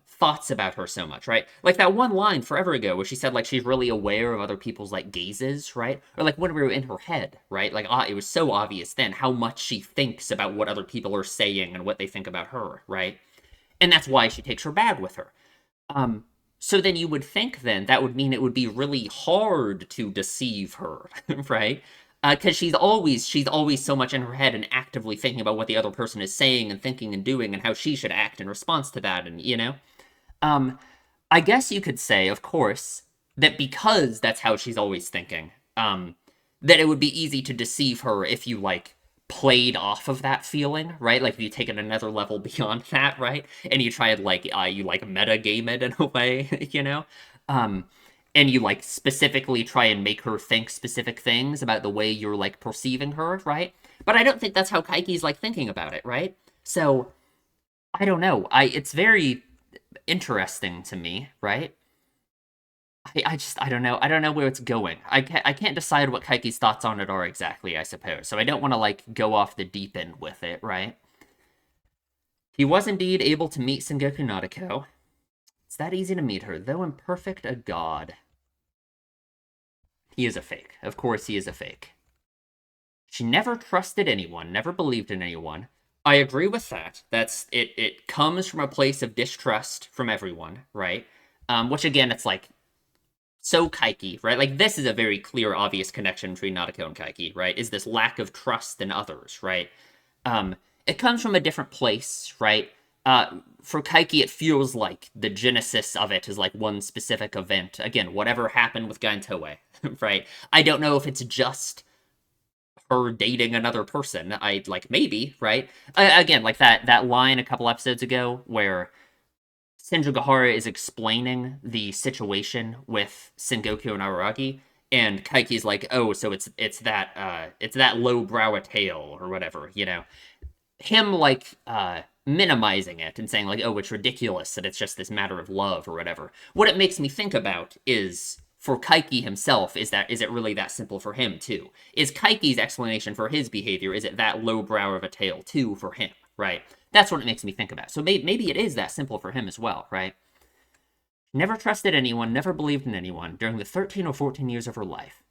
A: thoughts about her so much, right? Like that one line forever ago where she said like she's really aware of other people's like gazes, right? Or like when we were in her head, right? Like it was so obvious then how much she thinks about what other people are saying and what they think about her, right? And that's why she takes her bag with her. Um, so then you would think then that would mean it would be really hard to deceive her, right? Because she's always so much in her head and actively thinking about what the other person is saying and thinking and doing and how she should act in response to that, and um, I guess you could say, of course, that because that's how she's always thinking, that it would be easy to deceive her if you like played off of that feeling, right? Like if you take it another level beyond that, right? And you try and like you like meta game it in a way, Um, and you like specifically try and make her think specific things about the way you're like perceiving her, right? But I don't think that's how Kaiki's like thinking about it, right? So I don't know. It's very interesting to me, right? I don't know. I don't know where it's going. I can't decide what Kaiki's thoughts on it are exactly, I suppose. So I don't want to like go off the deep end with it, right? He was indeed able to meet Sengoku Nadeko. It's that easy to meet her, though imperfect a god. He is a fake. Of course he is a fake. She never trusted anyone, never believed in anyone. I agree with that. That's it. It comes from a place of distrust from everyone, right? Which again, it's like so Kaiki, right? Like this is a very clear, obvious connection between Nadeko and Kaiki, right? Is this lack of trust in others, right? It comes from a different place, right? For Kaiki, it feels like the genesis of it is like one specific event. Again, whatever happened with Gaintoe, right? I don't know if it's just her dating another person. I like maybe, right? Again, like that line a couple episodes ago where Senjugahara is explaining the situation with Sengoku and Araragi, and Kaiki's like, "Oh, so it's that low brow a tale or whatever," Him like minimizing it and saying like, "Oh, it's ridiculous that it's just this matter of love or whatever." What it makes me think about is for Kaiki himself, is it really that simple for him too? Is Kaiki's explanation for his behavior, is it that low brow of a tale too for him, right? That's what it makes me think about. So maybe it is that simple for him as well, right? Never trusted anyone, never believed in anyone during the 13 or 14 years of her life.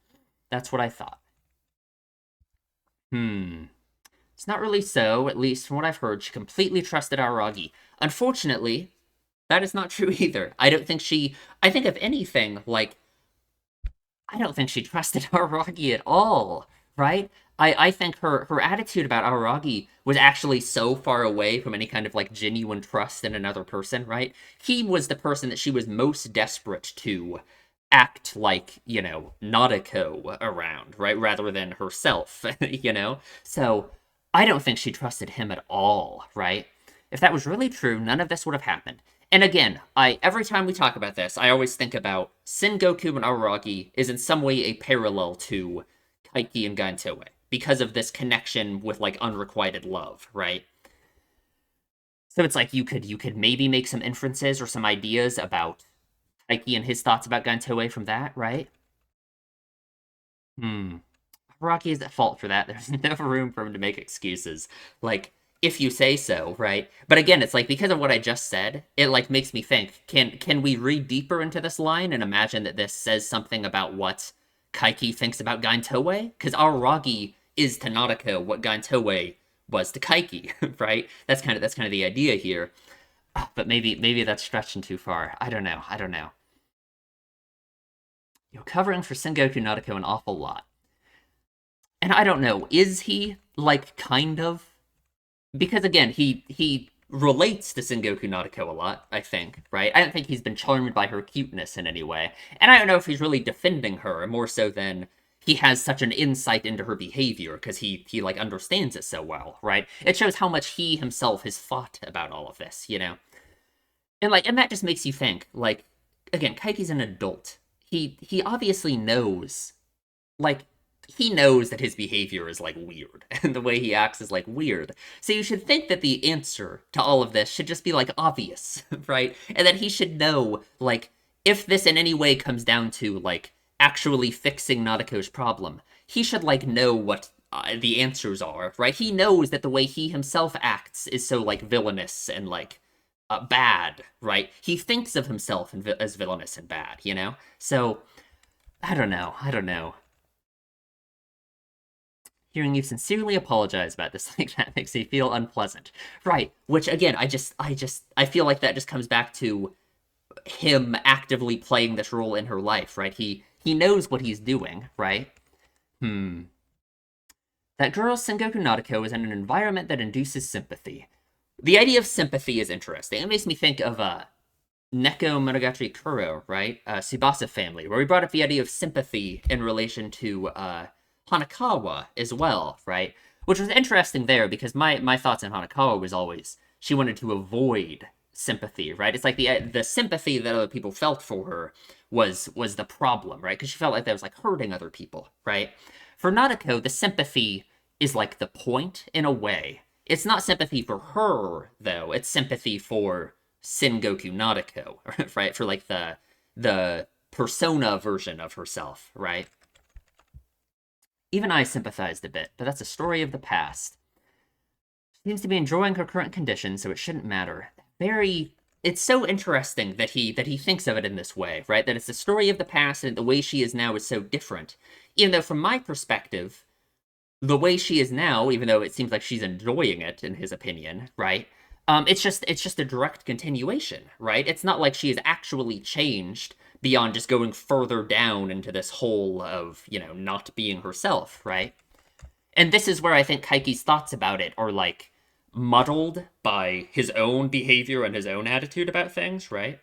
A: That's what I thought. Hmm. It's not really so, at least from what I've heard. She completely trusted Aragi. Unfortunately, that is not true either. I think if anything, like, I don't think she trusted Aragi at all, right? I think her attitude about Aragi was actually so far away from any kind of like genuine trust in another person, right? He was the person that she was most desperate to act like, Nadeko around, right? Rather than herself, So I don't think she trusted him at all, right? If that was really true, none of this would have happened. And again, I every time we talk about this, I always think about Sengoku and Araragi is in some way a parallel to Kaiki and Gantoe because of this connection with like unrequited love, right? So it's like you could maybe make some inferences or some ideas about Kaiki and his thoughts about Gantoe from that, right? Hmm. Rocky is at fault for that. There's no room for him to make excuses. Like, if you say so, right? But again, it's like because of what I just said, it like makes me think, can we read deeper into this line and imagine that this says something about what Kaiki thinks about Gaintoe? Because Araragi is to Nadeko what Gaintoe was to Kaiki, right? That's kind of the idea here. But maybe that's stretching too far. I don't know. I don't know. You're covering for Sengoku Nadeko an awful lot. And I don't know, is he like kind of? Because again, he relates to Sengoku Nadeko a lot, I think, right? I don't think he's been charmed by her cuteness in any way. And I don't know if he's really defending her more so than he has such an insight into her behavior because he like understands it so well, right? It shows how much he himself has thought about all of this. And that just makes you think, like, again, Kaiki's an adult. He obviously knows, like, he knows that his behavior is like weird and the way he acts is like weird. So you should think that the answer to all of this should just be like obvious, right? And that he should know, like, if this in any way comes down to like actually fixing Nadeko's problem, he should like know what the answers are, right? He knows that the way he himself acts is so like villainous and like bad, right? He thinks of himself as villainous and bad, you know? So I don't know. Hearing you sincerely apologize about this like that makes me feel unpleasant. Right, which again, I feel like that just comes back to him actively playing this role in her life, right? He knows what he's doing, right? That girl Sengoku Nadeko is in an environment that induces sympathy. The idea of sympathy is interesting. It makes me think of Neko Monogatari Kuro, right? Tsubasa family, where we brought up the idea of sympathy in relation to Hanakawa as well, right? Which was interesting there because my thoughts on Hanakawa was always she wanted to avoid sympathy, right? It's like the sympathy that other people felt for her was the problem, right? Because she felt like that was like hurting other people, right? For Nadeko, the sympathy is like the point in a way. It's not sympathy for her though. It's sympathy for Sengoku Nadeko, right? For like the persona version of herself, right? Even I sympathized a bit, but that's a story of the past. She seems to be enjoying her current condition, so it shouldn't matter. It's so interesting that he thinks of it in this way, right? That it's the story of the past and the way she is now is so different. Even though from my perspective, the way she is now, even though it seems like she's enjoying it in his opinion, right? It's just a direct continuation, right? It's not like she has actually changed beyond just going further down into this hole of, not being herself, right? And this is where I think Kaiki's thoughts about it are, like, muddled by his own behavior and his own attitude about things, right?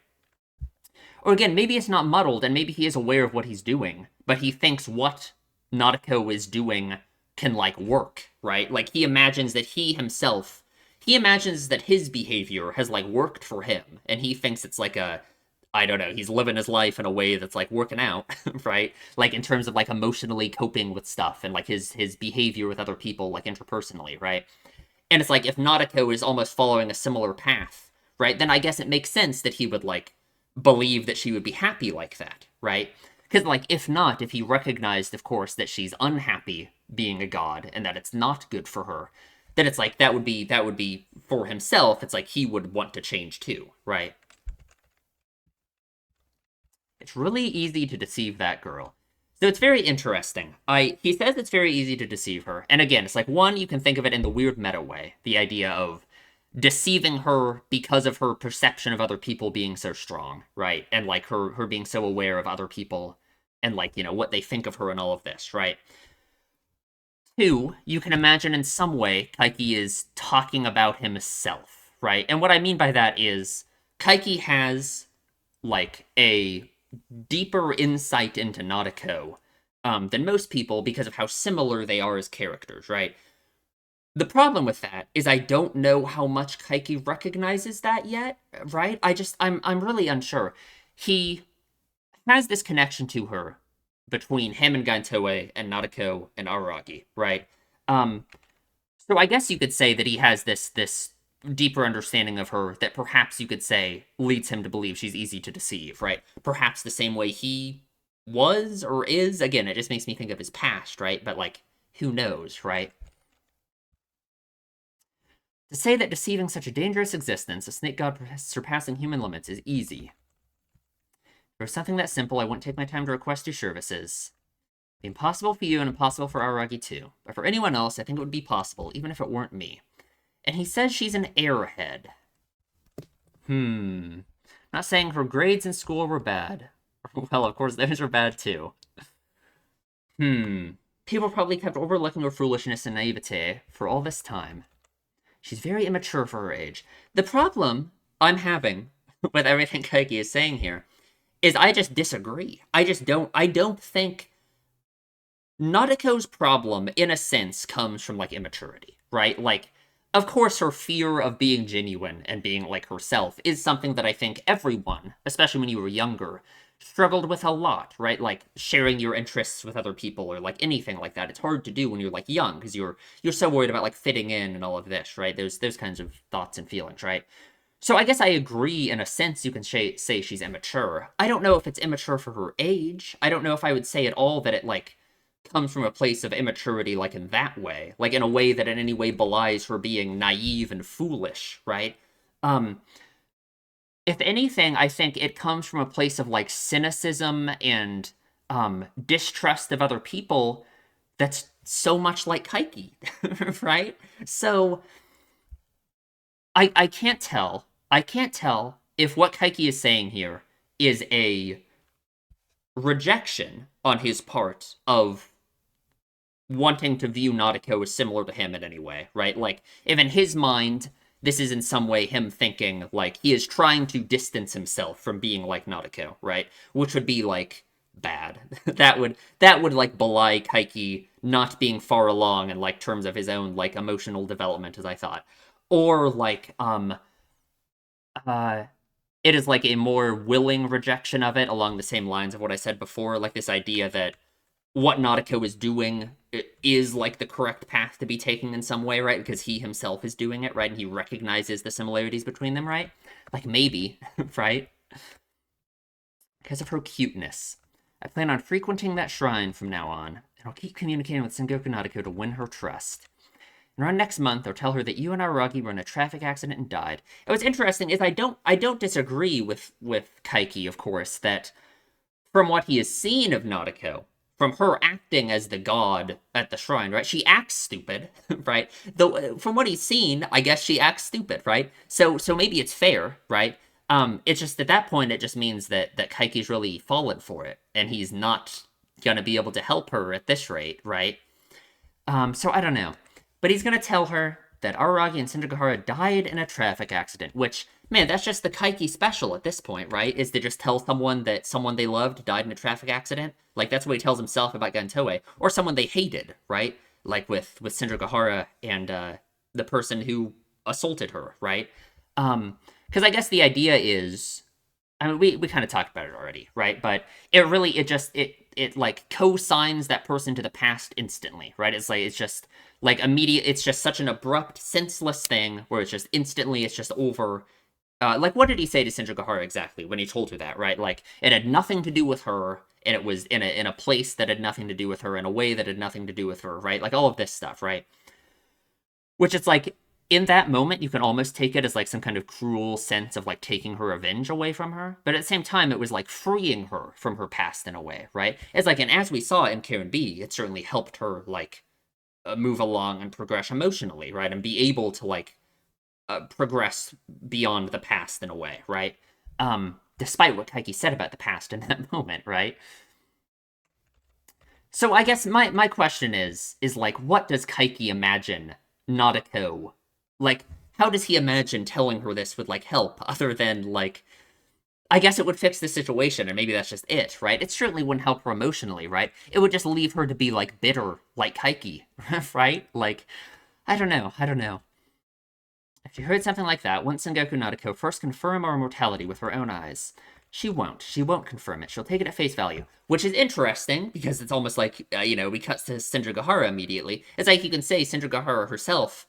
A: Or again, maybe it's not muddled, and maybe he is aware of what he's doing, but he thinks what Nadeko is doing can, like, work, right? Like, he imagines that he imagines that his behavior has, like, worked for him, and he thinks it's like I don't know, he's living his life in a way that's, like, working out, right? Like, in terms of, like, emotionally coping with stuff and, like, his behavior with other people, like, interpersonally, right? And it's like, if Nadeko is almost following a similar path, right, then I guess it makes sense that he would, like, believe that she would be happy like that, right? Because, like, if not, if he recognized, of course, that she's unhappy being a god and that it's not good for her, then it's like, that would be for himself, it's like he would want to change too, right? It's really easy to deceive that girl. So it's very interesting. He says it's very easy to deceive her. And again, it's like, one, you can think of it in the weird meta way. The idea of deceiving her because of her perception of other people being so strong, right? And like her being so aware of other people and like, what they think of her and all of this, right? Two, you can imagine in some way Kaiki is talking about himself, right? And what I mean by that is Kaiki has like a deeper insight into Nadeko than most people because of how similar they are as characters, right? The problem with that is I don't know how much Kaiki recognizes that yet, right? I'm really unsure. He has this connection to her between him and Gantoe and Nadeko and Araragi, right? Um, so I guess you could say that he has this deeper understanding of her that perhaps you could say leads him to believe she's easy to deceive, right? Perhaps the same way he was or is. Again, it just makes me think of his past, right? But like, who knows, right? To say that deceiving such a dangerous existence, a snake god surpassing human limits, is easy. If it was something that simple, I wouldn't take my time to request your services. It'd be impossible for you and impossible for Araragi too. But for anyone else, I think it would be possible, even if it weren't me. And he says she's an airhead. Not saying her grades in school were bad. Well, of course, those were bad too. People probably kept overlooking her foolishness and naivete for all this time. She's very immature for her age. The problem I'm having with everything Kaiki is saying here is I just disagree. I don't think Nadeko's problem, in a sense, comes from, like, immaturity, right? Like, of course, her fear of being genuine and being like herself is something that I think everyone, especially when you were younger, struggled with a lot, right? Like sharing your interests with other people or like anything like that. It's hard to do when you're like young because you're so worried about like fitting in and all of this, right? There's those kinds of thoughts and feelings, right? So I guess I agree in a sense you can say she's immature. I don't know if it's immature for her age. I don't know if I would say at all that it like comes from a place of immaturity like in that way, like in a way that in any way belies her being naive and foolish, right? Um if anything, I think it comes from a place of like cynicism and distrust of other people that's so much like Kaiki, right? So I can't tell. I can't tell if what Kaiki is saying here is a rejection on his part of wanting to view Nautiko as similar to him in any way, right? Like, if in his mind, this is in some way him thinking, like, he is trying to distance himself from being like Nautiko, right? Which would be, like, bad. that would, like, belie Kaiki not being far along in, like, terms of his own, like, emotional development, as I thought. Or, like, uh, it is, like, a more willing rejection of it along the same lines of what I said before, like, this idea that what Nautico is doing is like the correct path to be taking in some way, right? Because he himself is doing it, right? And he recognizes the similarities between them, right? Like maybe, right? Because of her cuteness. I plan on frequenting that shrine from now on, and I'll keep communicating with Sengoku Nautico to win her trust. And around next month, I'll tell her that you and Aragi were in a traffic accident and died. And what's interesting is I don't disagree with Kaiki, of course, that from what he has seen of Nautico, from her acting as the god at the shrine, right? She acts stupid, right? Though from what he's seen, I guess she acts stupid, right? So maybe it's fair, right? It's just at that point it just means that Kaiki's really fallen for it, and he's not gonna be able to help her at this rate, right? So I don't know. But he's gonna tell her that Aragi and Sindagahara died in a traffic accident, which, man, that's just the Kaiki special at this point, right? Is to just tell someone that someone they loved died in a traffic accident. Like, that's what he tells himself about Gantoe. Or someone they hated, right? Like with Sindagahara and the person who assaulted her, right? Because I guess the idea is, I mean, we kind of talked about it already, right? But it like co-signs that person to the past instantly, right? It's just like immediate. It's just such an abrupt, senseless thing where it's just instantly, it's just over. Like, what did he say to Sindagahara exactly when he told her that, right? Like, it had nothing to do with her, and it was in a place that had nothing to do with her, in a way that had nothing to do with her, right? Like, all of this stuff, right? Which it's like, in that moment, you can almost take it as like some kind of cruel sense of like taking her revenge away from her. But at the same time, it was like freeing her from her past in a way, right? It's like, and as we saw in Karen B, it certainly helped her like move along and progress emotionally, right? And be able to like progress beyond the past in a way, right? Despite what Kaiki said about the past in that moment, right? So I guess my question is like, what does Kaiki imagine Nautiko, like, how does he imagine telling her this would like help other than like, I guess it would fix the situation and maybe that's just it, right? It certainly wouldn't help her emotionally, right? It would just leave her to be like bitter like Kaiki, right? Like, I don't know. If you heard something like that, wouldn't Sengoku Nautiko first confirm our immortality with her own eyes? She won't. She won't confirm it. She'll take it at face value. Which is interesting, because it's almost like, we cut to Sindagahara immediately. It's like you can say Sindagahara herself,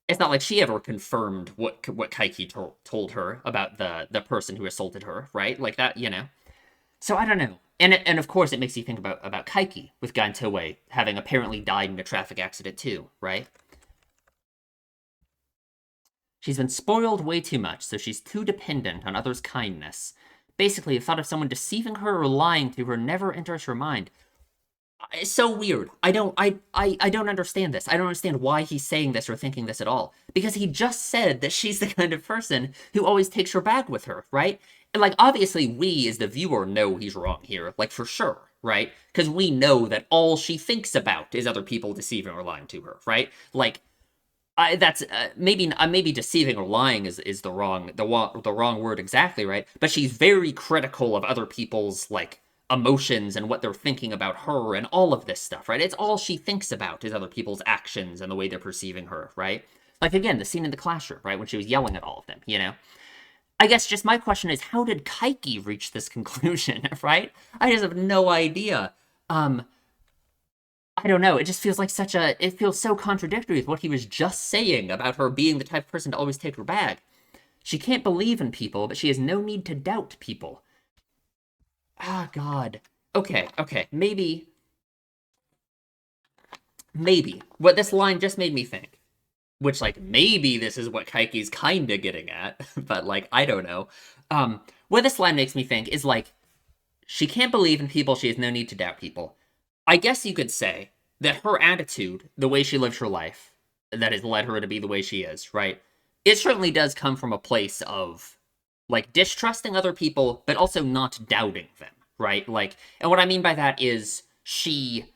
A: it's not like she ever confirmed what Kaiki told her about the person who assaulted her, right? Like that. So I don't know. And of course it makes you think about Kaiki, with Gantoe having apparently died in a traffic accident too, right? She's been spoiled way too much, so she's too dependent on others' kindness. Basically, the thought of someone deceiving her or lying to her never enters her mind. It's so weird. I don't understand this. I don't understand why he's saying this or thinking this at all. Because he just said that she's the kind of person who always takes her bag with her, right? And like, obviously we as the viewer know he's wrong here, like for sure, right? Because we know that all she thinks about is other people deceiving or lying to her, right? Like, that's maybe deceiving or lying is the wrong word exactly, right? But she's very critical of other people's like emotions and what they're thinking about her and all of this stuff, right? It's all she thinks about is other people's actions and the way they're perceiving her, right? Like, again, the scene in the classroom, right, when she was yelling at all of them, you know? I guess just my question is, how did Kaiki reach this conclusion, right? I just have no idea. Um, I don't know. It just feels like it feels so contradictory with what he was just saying about her being the type of person to always take her bag. She can't believe in people, but she has no need to doubt people. Ah, God. Okay. Maybe. What this line just made me think, which, like, maybe this is what Kaiki's kinda getting at, but, like, I don't know. What this line makes me think is, like, she can't believe in people, she has no need to doubt people. I guess you could say that her attitude, the way she lived her life, that has led her to be the way she is, right? It certainly does come from a place of, like, distrusting other people, but also not doubting them, right? Like, and what I mean by that is she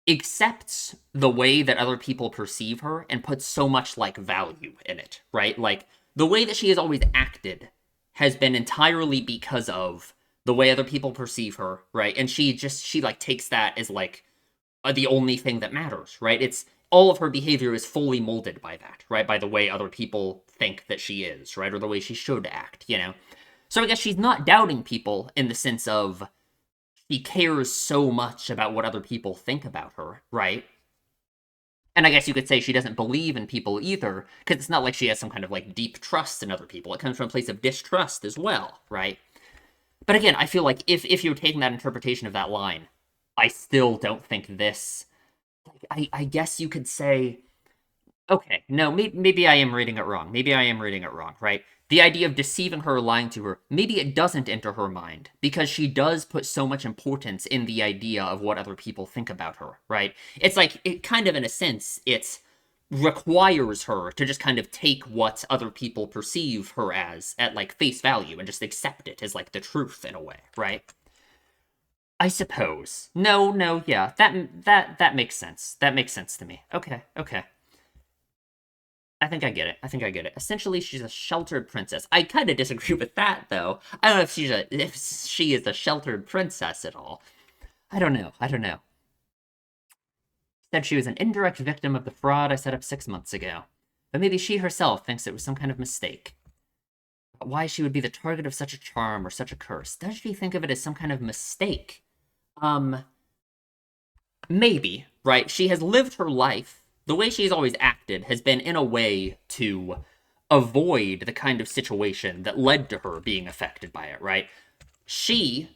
A: accepts the way that other people perceive her and puts so much, like, value in it, right? Like, the way that she has always acted has been entirely because of the way other people perceive her, right? And she like takes that as like the only thing that matters, right? It's all of her behavior is fully molded by that, right? By the way other people think that she is, right? Or the way she should act, you know? So I guess she's not doubting people in the sense of she cares so much about what other people think about her, right? And I guess you could say she doesn't believe in people either, because it's not like she has some kind of like deep trust in other people. It comes from a place of distrust as well, right? But again, I feel like if you're taking that interpretation of that line, I still don't think this. Like, I guess you could say, okay, no, maybe I am reading it wrong. Maybe I am reading it wrong, right? The idea of deceiving her or lying to her, maybe it doesn't enter her mind because she does put so much importance in the idea of what other people think about her, right? It's like, it kind of, in a sense, it requires her to just kind of take what other people perceive her as at like face value and just accept it as like the truth in a way, right? I suppose. No, yeah, that makes sense. That makes sense to me. Okay. I think I get it. Essentially, she's a sheltered princess. I kind of disagree with that, though. I don't know if she is a sheltered princess at all. I don't know. Said she was an indirect victim of the fraud I set up 6 months ago. But maybe she herself thinks it was some kind of mistake. But why she would be the target of such a charm or such a curse? Does she think of it as some kind of mistake? Um, Maybe, right? She has lived her life. The way she's always acted has been in a way to avoid the kind of situation that led to her being affected by it, right? She,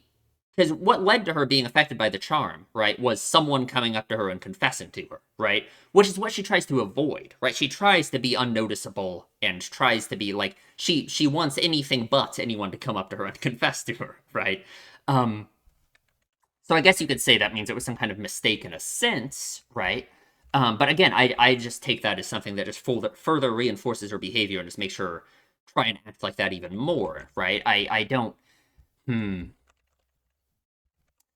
A: because what led to her being affected by the charm, right, was someone coming up to her and confessing to her, right? Which is what she tries to avoid, right? She tries to be unnoticeable and tries to be like she wants anything but anyone to come up to her and confess to her, right? Um, so I guess you could say that means it was some kind of mistake in a sense, right? But again, I just take that as something that just further reinforces her behavior and just makes her try and act like that even more, right? I don't. Hmm.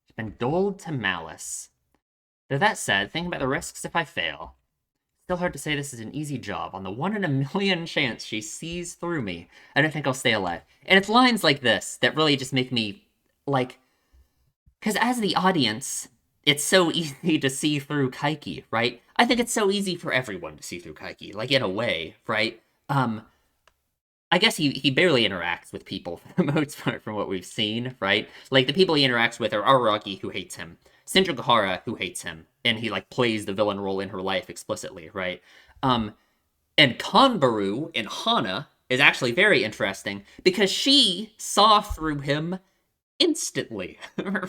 A: It's been dulled to malice. Though that said, thinking about the risks if I fail, still hard to say this is an easy job. On the 1 in a million chance she sees through me, I don't think I'll stay alive. And it's lines like this that really just make me like, because as the audience, it's so easy to see through Kaiki, right? I think it's so easy for everyone to see through Kaiki, like in a way, right? Um, I guess he barely interacts with people for the most part from what we've seen, right? Like the people he interacts with are Araragi, who hates him, Shinjogahara, who hates him, and he like plays the villain role in her life explicitly, right? Um, and Kanbaru in Hana is actually very interesting because she saw through him instantly,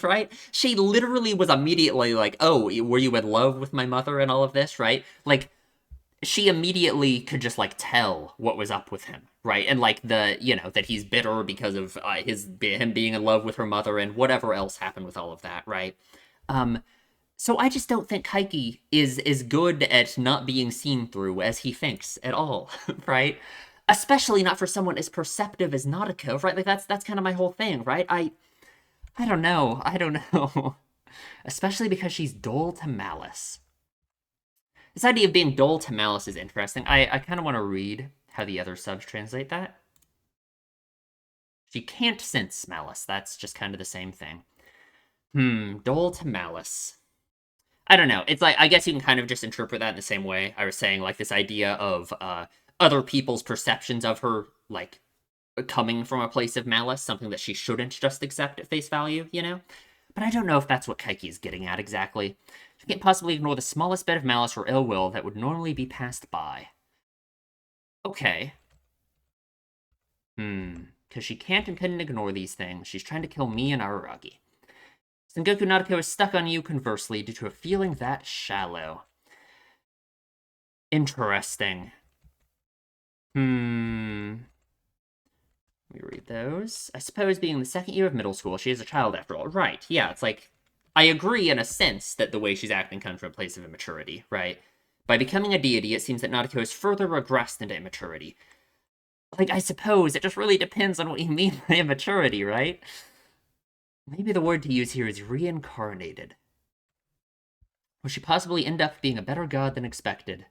A: right? She literally was immediately like, "Oh, were you in love with my mother and all of this?" Right? Like she immediately could just like tell what was up with him, right? And like the that he's bitter because of him being in love with her mother and whatever else happened with all of that, right? Um, so I just don't think Kaiki is as good at not being seen through as he thinks at all, right? Especially not for someone as perceptive as Nautico, right? Like that's kind of my whole thing, right? I don't know. I don't know. Especially because she's dull to malice. This idea of being dull to malice is interesting. I kind of want to read how the other subs translate that. She can't sense malice. That's just kind of the same thing. Dull to malice. I don't know. It's like, I guess you can kind of just interpret that in the same way I was saying, like this idea of other people's perceptions of her, like coming from a place of malice, something that she shouldn't just accept at face value, you know? But I don't know if that's what Kaiki's getting at exactly. She can't possibly ignore the smallest bit of malice or ill will that would normally be passed by. Okay. Because she can't and couldn't ignore these things. She's trying to kill me and Araragi. Sengoku Nadako is stuck on you, conversely, due to a feeling that shallow. Interesting. Let me read those. I suppose being the second year of middle school, she is a child after all. Right, yeah, it's like, I agree in a sense that the way she's acting comes from a place of immaturity, right? By becoming a deity, it seems that Nadako has further regressed into immaturity. Like, I suppose it just really depends on what you mean by immaturity, right? Maybe the word to use here is reincarnated. Will she possibly end up being a better god than expected?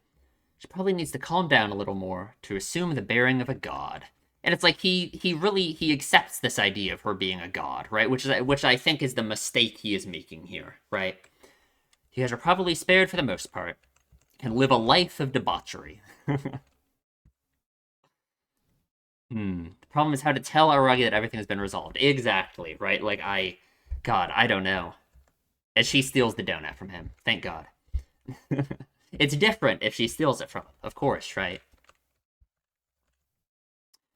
A: She probably needs to calm down a little more to assume the bearing of a god. And it's like he accepts this idea of her being a god, right? Which I think is the mistake he is making here, right? You guys are probably spared for the most part. Can live a life of debauchery. The problem is how to tell Aragi that everything has been resolved. Exactly, right? Like, God, I don't know. As she steals the donut from him. Thank God. It's different if she steals it from him, of course, right?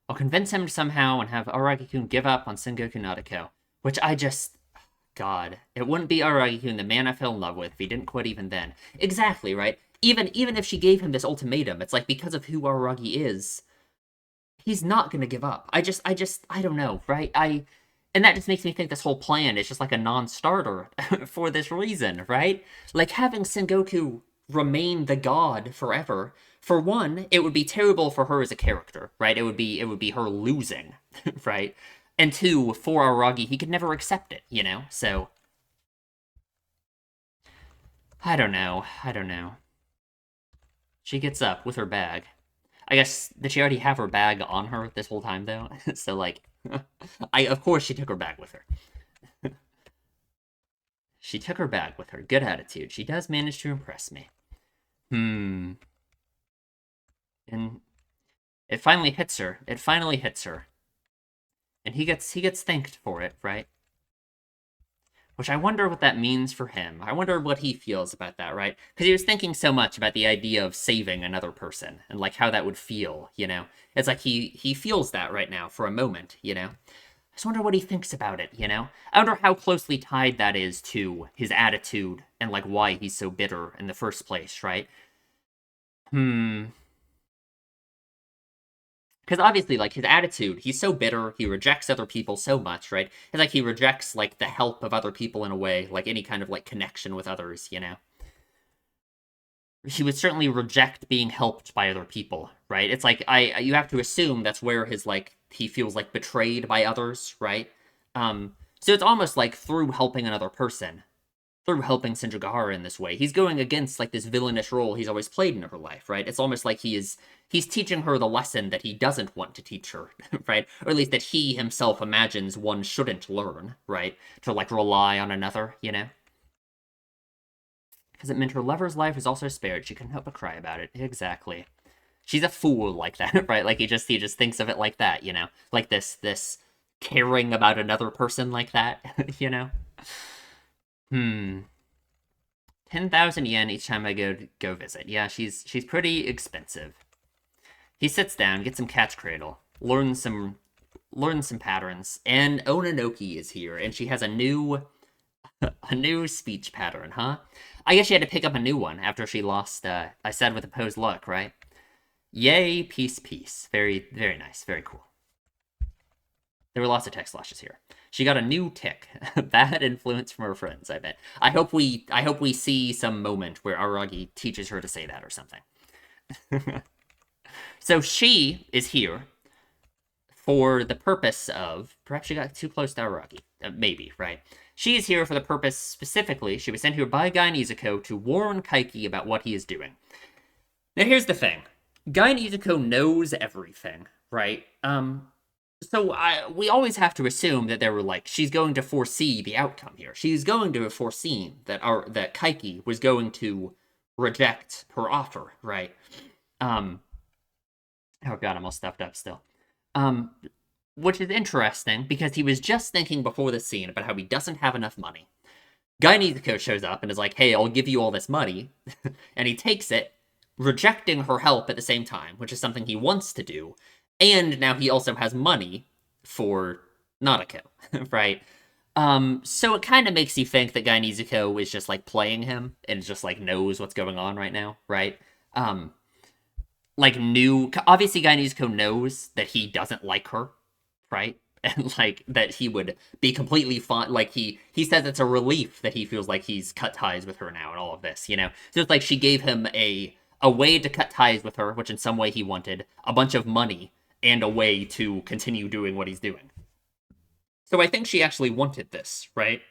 A: I'll convince him somehow and have Aragi-kun give up on Sengoku Nadako. Which I just... God. It wouldn't be Aragi-kun, the man I fell in love with, if he didn't quit even then. Exactly, right? Even if she gave him this ultimatum, it's like, because of who Aragi is... he's not gonna give up. I don't know, right? And that just makes me think this whole plan is just like a non-starter for this reason, right? Like, having Sengoku remain the god forever, for one, it would be terrible for her as a character, right? It would be her losing, right? And two, for Aragi, he could never accept it, you know? So, I don't know. She gets up with her bag. I guess, did she already have her bag on her this whole time, though? So, like, of course she took her bag with her. She took her bag with her. Good attitude. She does manage to impress me. And it finally hits her. And he gets thanked for it, right? Which I wonder what that means for him. I wonder what he feels about that, right? Because he was thinking so much about the idea of saving another person and like how that would feel, you know? It's like he feels that right now for a moment, you know? I just wonder what he thinks about it, you know? I wonder how closely tied that is to his attitude and like why he's so bitter in the first place, right? Because obviously, like, his attitude, he's so bitter, he rejects other people so much, right? It's like he rejects, like, the help of other people in a way, like any kind of, like, connection with others, you know? He would certainly reject being helped by other people, right? It's like, you have to assume that's where his, like, he feels, like, betrayed by others, right? So it's almost like through helping another person, through helping Senjugahara in this way, he's going against like this villainous role he's always played in her life, right? It's almost like he's teaching her the lesson that he doesn't want to teach her, right? Or at least that he himself imagines one shouldn't learn, right? To like rely on another, you know? Because it meant her lover's life was also spared. She couldn't help but cry about it. Exactly. She's a fool like that, right? Like he just thinks of it like that, you know? Like this caring about another person like that, you know? 10,000 yen each time I go visit. Yeah, she's pretty expensive. He sits down, gets some cat's cradle, learns some patterns, and Ononoki is here, and she has a new speech pattern, huh? I guess she had to pick up a new one after she lost I said with a posed look, right? Yay, peace, peace. Very, very nice, very cool. There were lots of text flashes here. She got a new tick. Bad influence from her friends, I bet. I hope we see some moment where Aragi teaches her to say that or something. So she is here for the purpose of... Perhaps she got too close to Aragi. Maybe, right? She is here for the purpose, specifically, she was sent here by Guy Izuku to warn Kaiki about what he is doing. Now here's the thing. Guy Izuku knows everything, right? So we always have to assume that there were like she's going to foresee the outcome here. She's going to have foreseen that Kaiki was going to reject her offer, right? Um, oh god, I'm all stuffed up still. Um, which is interesting because he was just thinking before the scene about how he doesn't have enough money. Guy Nezuko shows up and is like, "Hey, I'll give you all this money," and he takes it, rejecting her help at the same time, which is something he wants to do. And now he also has money for Nanako, right? So it kind of makes you think that Guy Nezuko is just like playing him and just like knows what's going on right now, right? Um, like knew obviously Guy Nezuko knows that he doesn't like her, right? And like that he would be completely fine. Like he says it's a relief that he feels like he's cut ties with her now and all of this, you know. So it's like she gave him a way to cut ties with her, which in some way he wanted, a bunch of money, and a way to continue doing what he's doing. So I think she actually wanted this, right?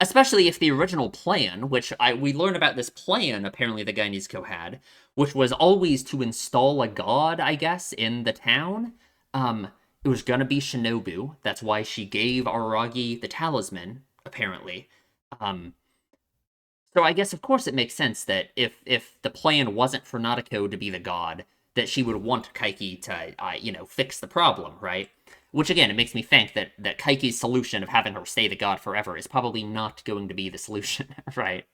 A: Especially if the original plan, which we learn about this plan apparently the guy Nezuko had, which was always to install a god, I guess, in the town. Um, it was gonna be Shinobu. That's why she gave Araragi the talisman, apparently. Um, so I guess of course it makes sense that if the plan wasn't for Nadeko to be the god, that she would want Kaiki to fix the problem, right? Which again, it makes me think that Kaiki's solution of having her stay the god forever is probably not going to be the solution, right?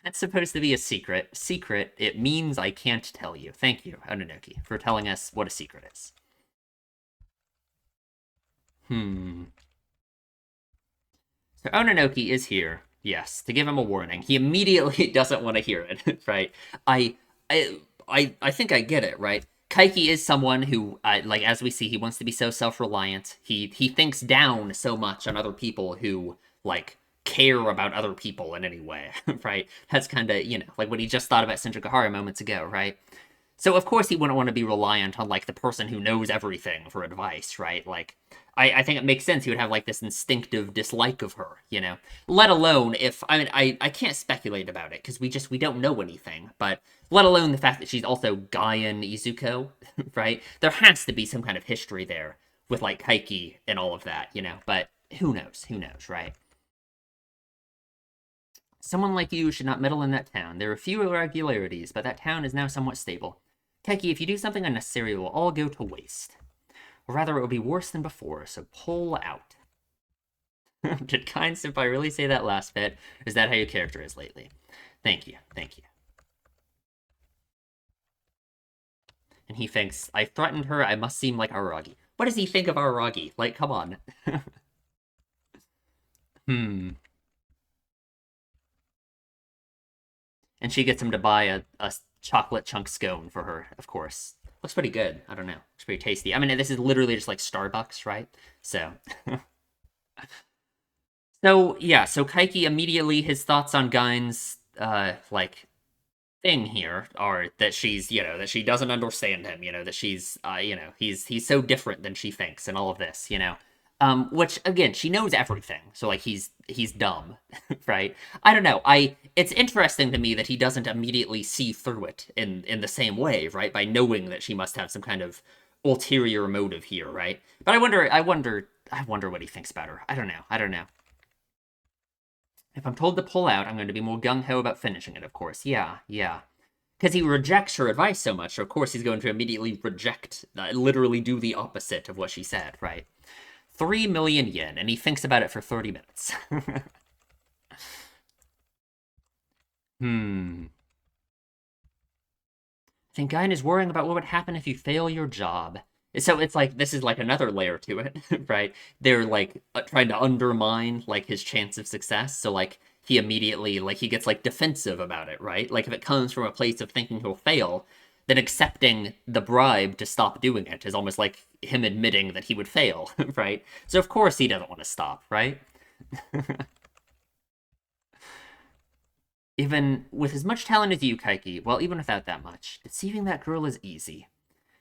A: That's supposed to be a secret. Secret, it means I can't tell you. Thank you, Ononoki, for telling us what a secret is. Hmm. So Ononoki is here, yes, to give him a warning. He immediately doesn't want to hear it, right? I, I think I get it, right? Kaiki is someone who, like as we see, he wants to be so self-reliant. He thinks down so much on other people who like care about other people in any way, right? That's kind of like what he just thought about Senjukahara moments ago, right? So of course he wouldn't want to be reliant on like the person who knows everything for advice, right? Like I think it makes sense he would have like this instinctive dislike of her, you know. Let alone if I can't speculate about it because we don't know anything, but let alone the fact that she's also Gaian Izuko, right? There has to be some kind of history there with like Kaiki and all of that, you know. But who knows? Who knows, right? Someone like you should not meddle in that town. There are few irregularities, but that town is now somewhat stable. Kaiki, if you do something unnecessary, it will all go to waste. Or rather, it will be worse than before, so pull out. Did Kind Senpai really say that last bit? Is that how your character is lately? Thank you, thank you. And he thinks, I threatened her, I must seem like Araragi. What does he think of Araragi? Like, come on. Hmm. And she gets him to buy a chocolate chunk scone for her, of course. Looks pretty good. I don't know. Looks pretty tasty. I mean, this is literally just like Starbucks, right? So. So, yeah, so Kaiki immediately, his thoughts on Gein's, like, thing here are that she's, that she doesn't understand him, that she's, he's so different than she thinks and all of this, which again, she knows everything. So like he's dumb, right? I don't know. It's interesting to me that he doesn't immediately see through it in the same way, right? By knowing that she must have some kind of ulterior motive here, right? But I wonder what he thinks about her. I don't know. I don't know. If I'm told to pull out, I'm going to be more gung-ho about finishing it, of course. Yeah, yeah. Because he rejects her advice so much, so of course he's going to immediately reject, literally do the opposite of what she said, right? 3 million yen, and he thinks about it for 30 minutes. Hmm. I think Guyan is worrying about what would happen if you fail your job. So it's like, this is like another layer to it, right? They're like trying to undermine like his chance of success. So like he immediately, like he gets like defensive about it, right? Like if it comes from a place of thinking he'll fail, then accepting the bribe to stop doing it is almost like him admitting that he would fail, right? So of course he doesn't want to stop, right? Even with as much talent as you, Kaiki, well, even without that much, deceiving that girl is easy.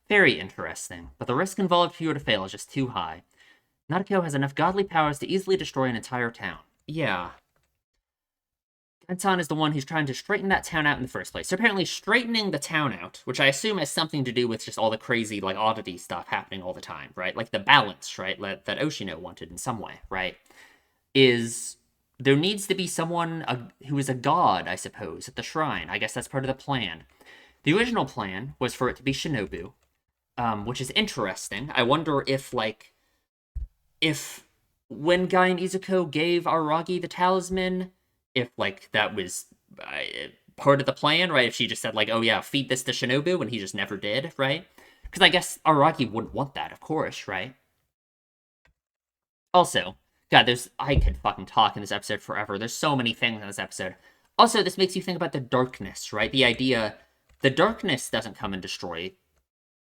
A: Very interesting, but the risk involved for you to fail is just too high. Nadeko has enough godly powers to easily destroy an entire town. Yeah. Gansan is the one who's trying to straighten that town out in the first place. So apparently straightening the town out, which I assume has something to do with just all the crazy, like, oddity stuff happening all the time, right? Like the balance, right, that Oshino wanted in some way, right? Is there needs to be someone who is a god, I suppose, at the shrine. I guess that's part of the plan. The original plan was for it to be Shinobu, which is interesting. I wonder if when Guy and Izuku gave Aragi the talisman, if like that was part of the plan, right? If she just said like, "Oh yeah, feed this to Shinobu," and he just never did, right? Because I guess Aragi wouldn't want that, of course, right? Also, God, I could fucking talk in this episode forever. There's so many things in this episode. Also, this makes you think about the darkness, right? The idea the darkness doesn't come and destroy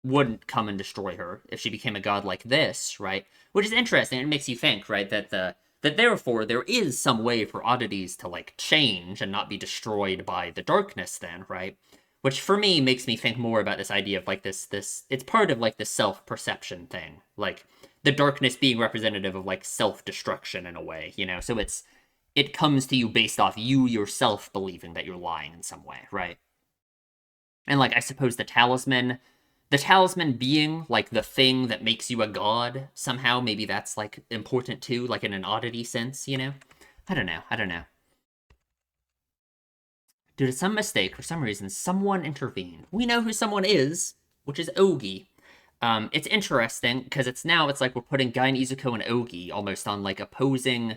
A: wouldn't come and destroy her if she became a god like this, right? Which is interesting. It makes you think, right, that therefore there is some way for oddities to like change and not be destroyed by the darkness then, right? Which for me makes me think more about this idea of like this it's part of like the self-perception thing. Like the darkness being representative of like self-destruction in a way, you know? So it comes to you based off you yourself believing that you're lying in some way, right? And like I suppose the talisman being like the thing that makes you a god somehow, maybe that's like important too, like in an oddity sense, you know? I don't know. I don't know. Due to some mistake, for some reason, someone intervened. We know who someone is, which is Ogi. It's interesting because it's like we're putting Guy and Izuku and Ogi almost on like opposing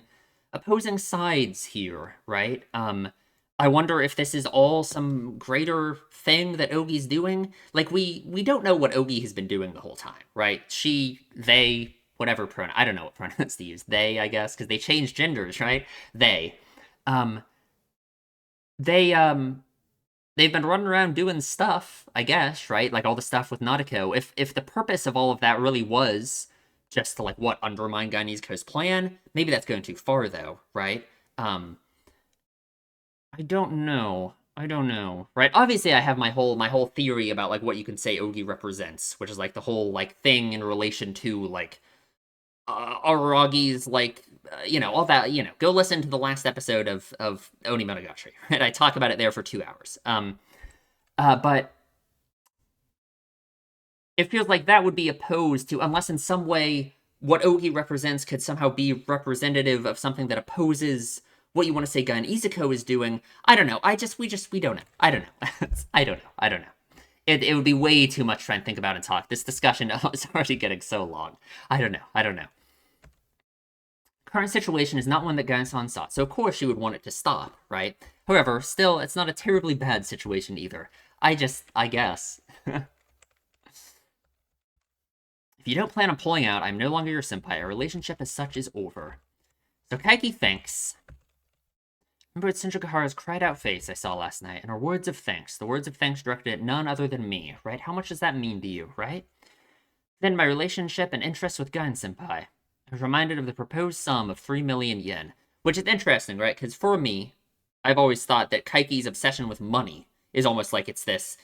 A: sides here, right? I wonder if this is all some greater thing that Ogi's doing. Like we don't know what Ogi has been doing the whole time, right? She, they, whatever pronoun. I don't know what pronouns to use. They, I guess, because they changed genders, right? They. Um, they they've been running around doing stuff, I guess, right? Like all the stuff with Nadeko. If the purpose of all of that really was just to like what undermine Guy Nizuko's plan, maybe that's going too far though, right? I don't know. I don't know. Right? Obviously I have my whole theory about like what you can say Ogi represents, which is like the whole like thing in relation to like Aragi's like all that, go listen to the last episode of Oni Monogatari, right? I talk about it there for 2 hours. But it feels like that would be opposed to, unless in some way what Ogi represents could somehow be representative of something that opposes what you want to say Gun Izuku is doing. I don't know. We don't know. I don't know. I don't know. It would be way too much to try and think about and talk. This discussion is already getting so long. I don't know. I don't know. Current situation is not one that Gain-san sought, so of course you would want it to stop, right? However, still, it's not a terribly bad situation either. I guess. If you don't plan on pulling out, I'm no longer your senpai. Our relationship as such is over. So Kaiki thinks. Remember it's Shinjukahara's cried-out face I saw last night, and her words of thanks. The words of thanks directed at none other than me, right? How much does that mean to you, right? Then my relationship and interest with Gain-senpai. I was reminded of the proposed sum of 3 million yen, which is interesting, right? Because for me, I've always thought that Kaiki's obsession with money is almost like it's this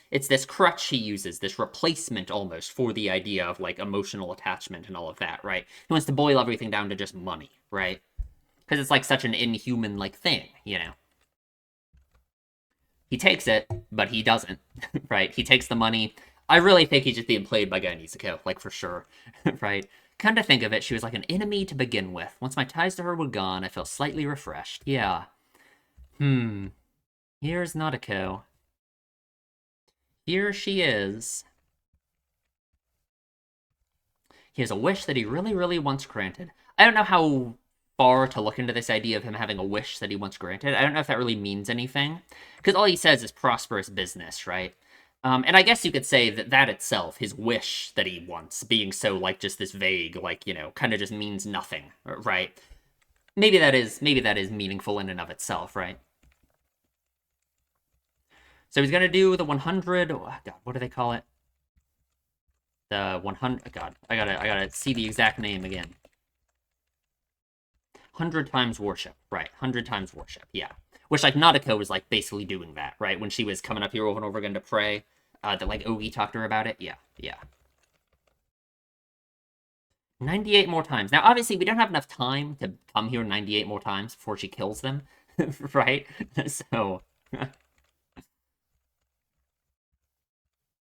A: crutch he uses, this replacement almost for the idea of like emotional attachment and all of that, right? He wants to boil everything down to just money, right? Because it's like such an inhuman like thing, He takes it, but he doesn't, right? He takes the money. I really think he's just being played by Guy Nizuko, like for sure, right? Come to think of it, she was like an enemy to begin with. Once my ties to her were gone, I felt slightly refreshed. Yeah. Here's Nadeko. Here she is. He has a wish that he really, really wants granted. I don't know how far to look into this idea of him having a wish that he wants granted. I don't know if that really means anything. Because all he says is prosperous business, right? And I guess you could say that itself, his wish that he wants, being so, like, just this vague, like, kind of just means nothing, right? Maybe that is meaningful in and of itself, right? So he's gonna do the 100. Oh, God, what do they call it? The 100. God, I gotta see the exact name again. 100 times worship, right? 100 times worship, yeah. Which like Nadeko was like basically doing that, right? When she was coming up here over and over again to pray, that like Ogi talked to her about it. Yeah. 98 more times. Now, obviously, we don't have enough time to come here 98 more times before she kills them. right? So,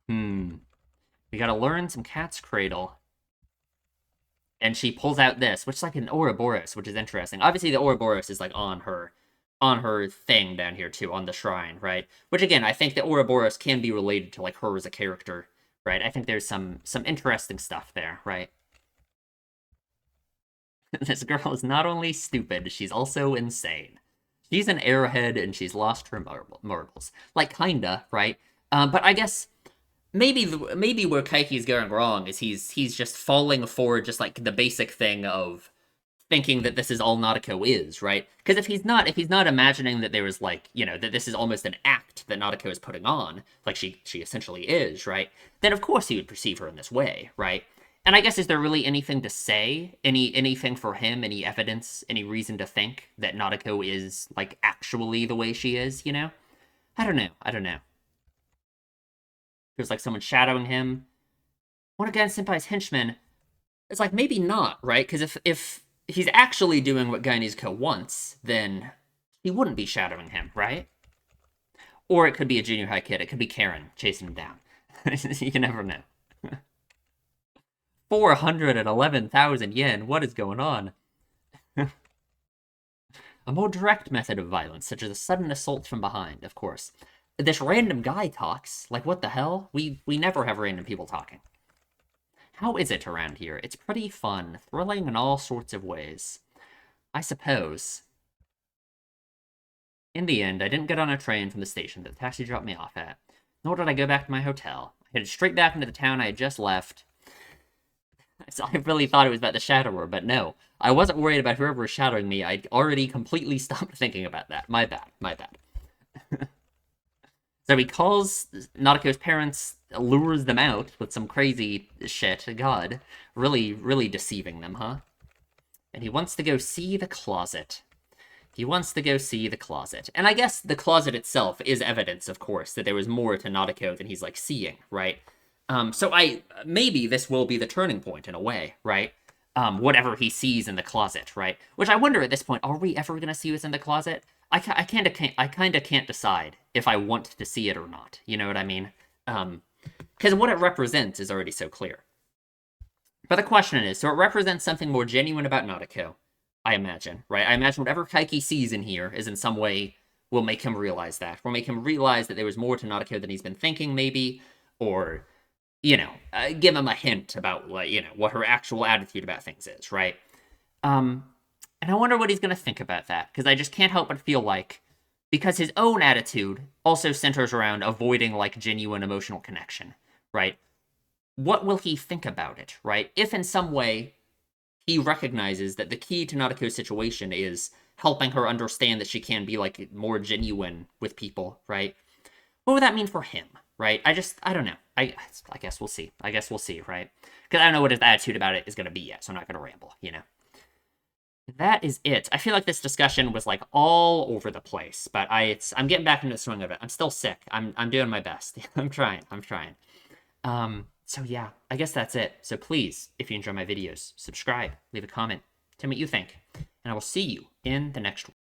A: we gotta learn some cat's cradle. And she pulls out this, which is like an Ouroboros, which is interesting. Obviously, the Ouroboros is like on her thing down here too, on the shrine, right? Which again, I think the Ouroboros can be related to like her as a character, right? I think there's some interesting stuff there, right? This girl is not only stupid, she's also insane. She's an airhead and she's lost her marbles. Like, kinda, right? But I guess maybe where Kaiki's going wrong is he's just falling for just like the basic thing of thinking that this is all Nautico is, right? Because if he's not imagining that there was like, that this is almost an act that Nautico is putting on, like she essentially is, right? Then of course he would perceive her in this way, right? And I guess, is there really anything to say? Anything for him? Any evidence? Any reason to think that Nautico is like actually the way she is? I don't know. I don't know. There's like someone shadowing him. One again, Senpai's henchman. It's like maybe not, right? Because if he's actually doing what Guy Nezuko wants, then he wouldn't be shadowing him, right? Or it could be a junior high kid. It could be Karen chasing him down. You can never know. 411,000 yen. What is going on? A more direct method of violence, such as a sudden assault from behind, of course. This random guy talks. Like, what the hell? We never have random people talking. How is it around here? It's pretty fun, thrilling in all sorts of ways. I suppose. In the end, I didn't get on a train from the station that the taxi dropped me off at, nor did I go back to my hotel. I headed straight back into the town I had just left. I really thought it was about the Shadower, but no. I wasn't worried about whoever was shadowing me. I'd already completely stopped thinking about that. My bad. My bad. So he calls Nautico's parents, lures them out with some crazy shit. God, really, really deceiving them, huh? And he wants to go see the closet. He wants to go see the closet. And I guess the closet itself is evidence, of course, that there was more to Nautico than he's, like, seeing, right? So maybe this will be the turning point in a way, right? Whatever he sees in the closet, right? Which I wonder at this point, are we ever going to see what's in the closet? I kind of can't decide if I want to see it or not. You know what I mean? Because what it represents is already so clear. But the question is, so it represents something more genuine about Nautico, I imagine, right? I imagine whatever Kaiki sees in here is in some way will make him realize that. Will make him realize that there was more to Nautico than he's been thinking, maybe, or give him a hint about, like, what her actual attitude about things is, right? And I wonder what he's going to think about that, because I just can't help but feel like, because his own attitude also centers around avoiding, like, genuine emotional connection, right? What will he think about it, right? If in some way he recognizes that the key to Nautico's situation is helping her understand that she can be, like, more genuine with people, right? What would that mean for him, right? I don't know. I guess we'll see. I guess we'll see, right? Because I don't know what his attitude about it is going to be yet, so I'm not going to ramble, That is it. I feel like this discussion was, like, all over the place, but I'm getting back into the swing of it. I'm still sick. I'm doing my best. I'm trying. So yeah, I guess that's it. So please, if you enjoy my videos, subscribe, leave a comment, tell me what you think, and I will see you in the next one.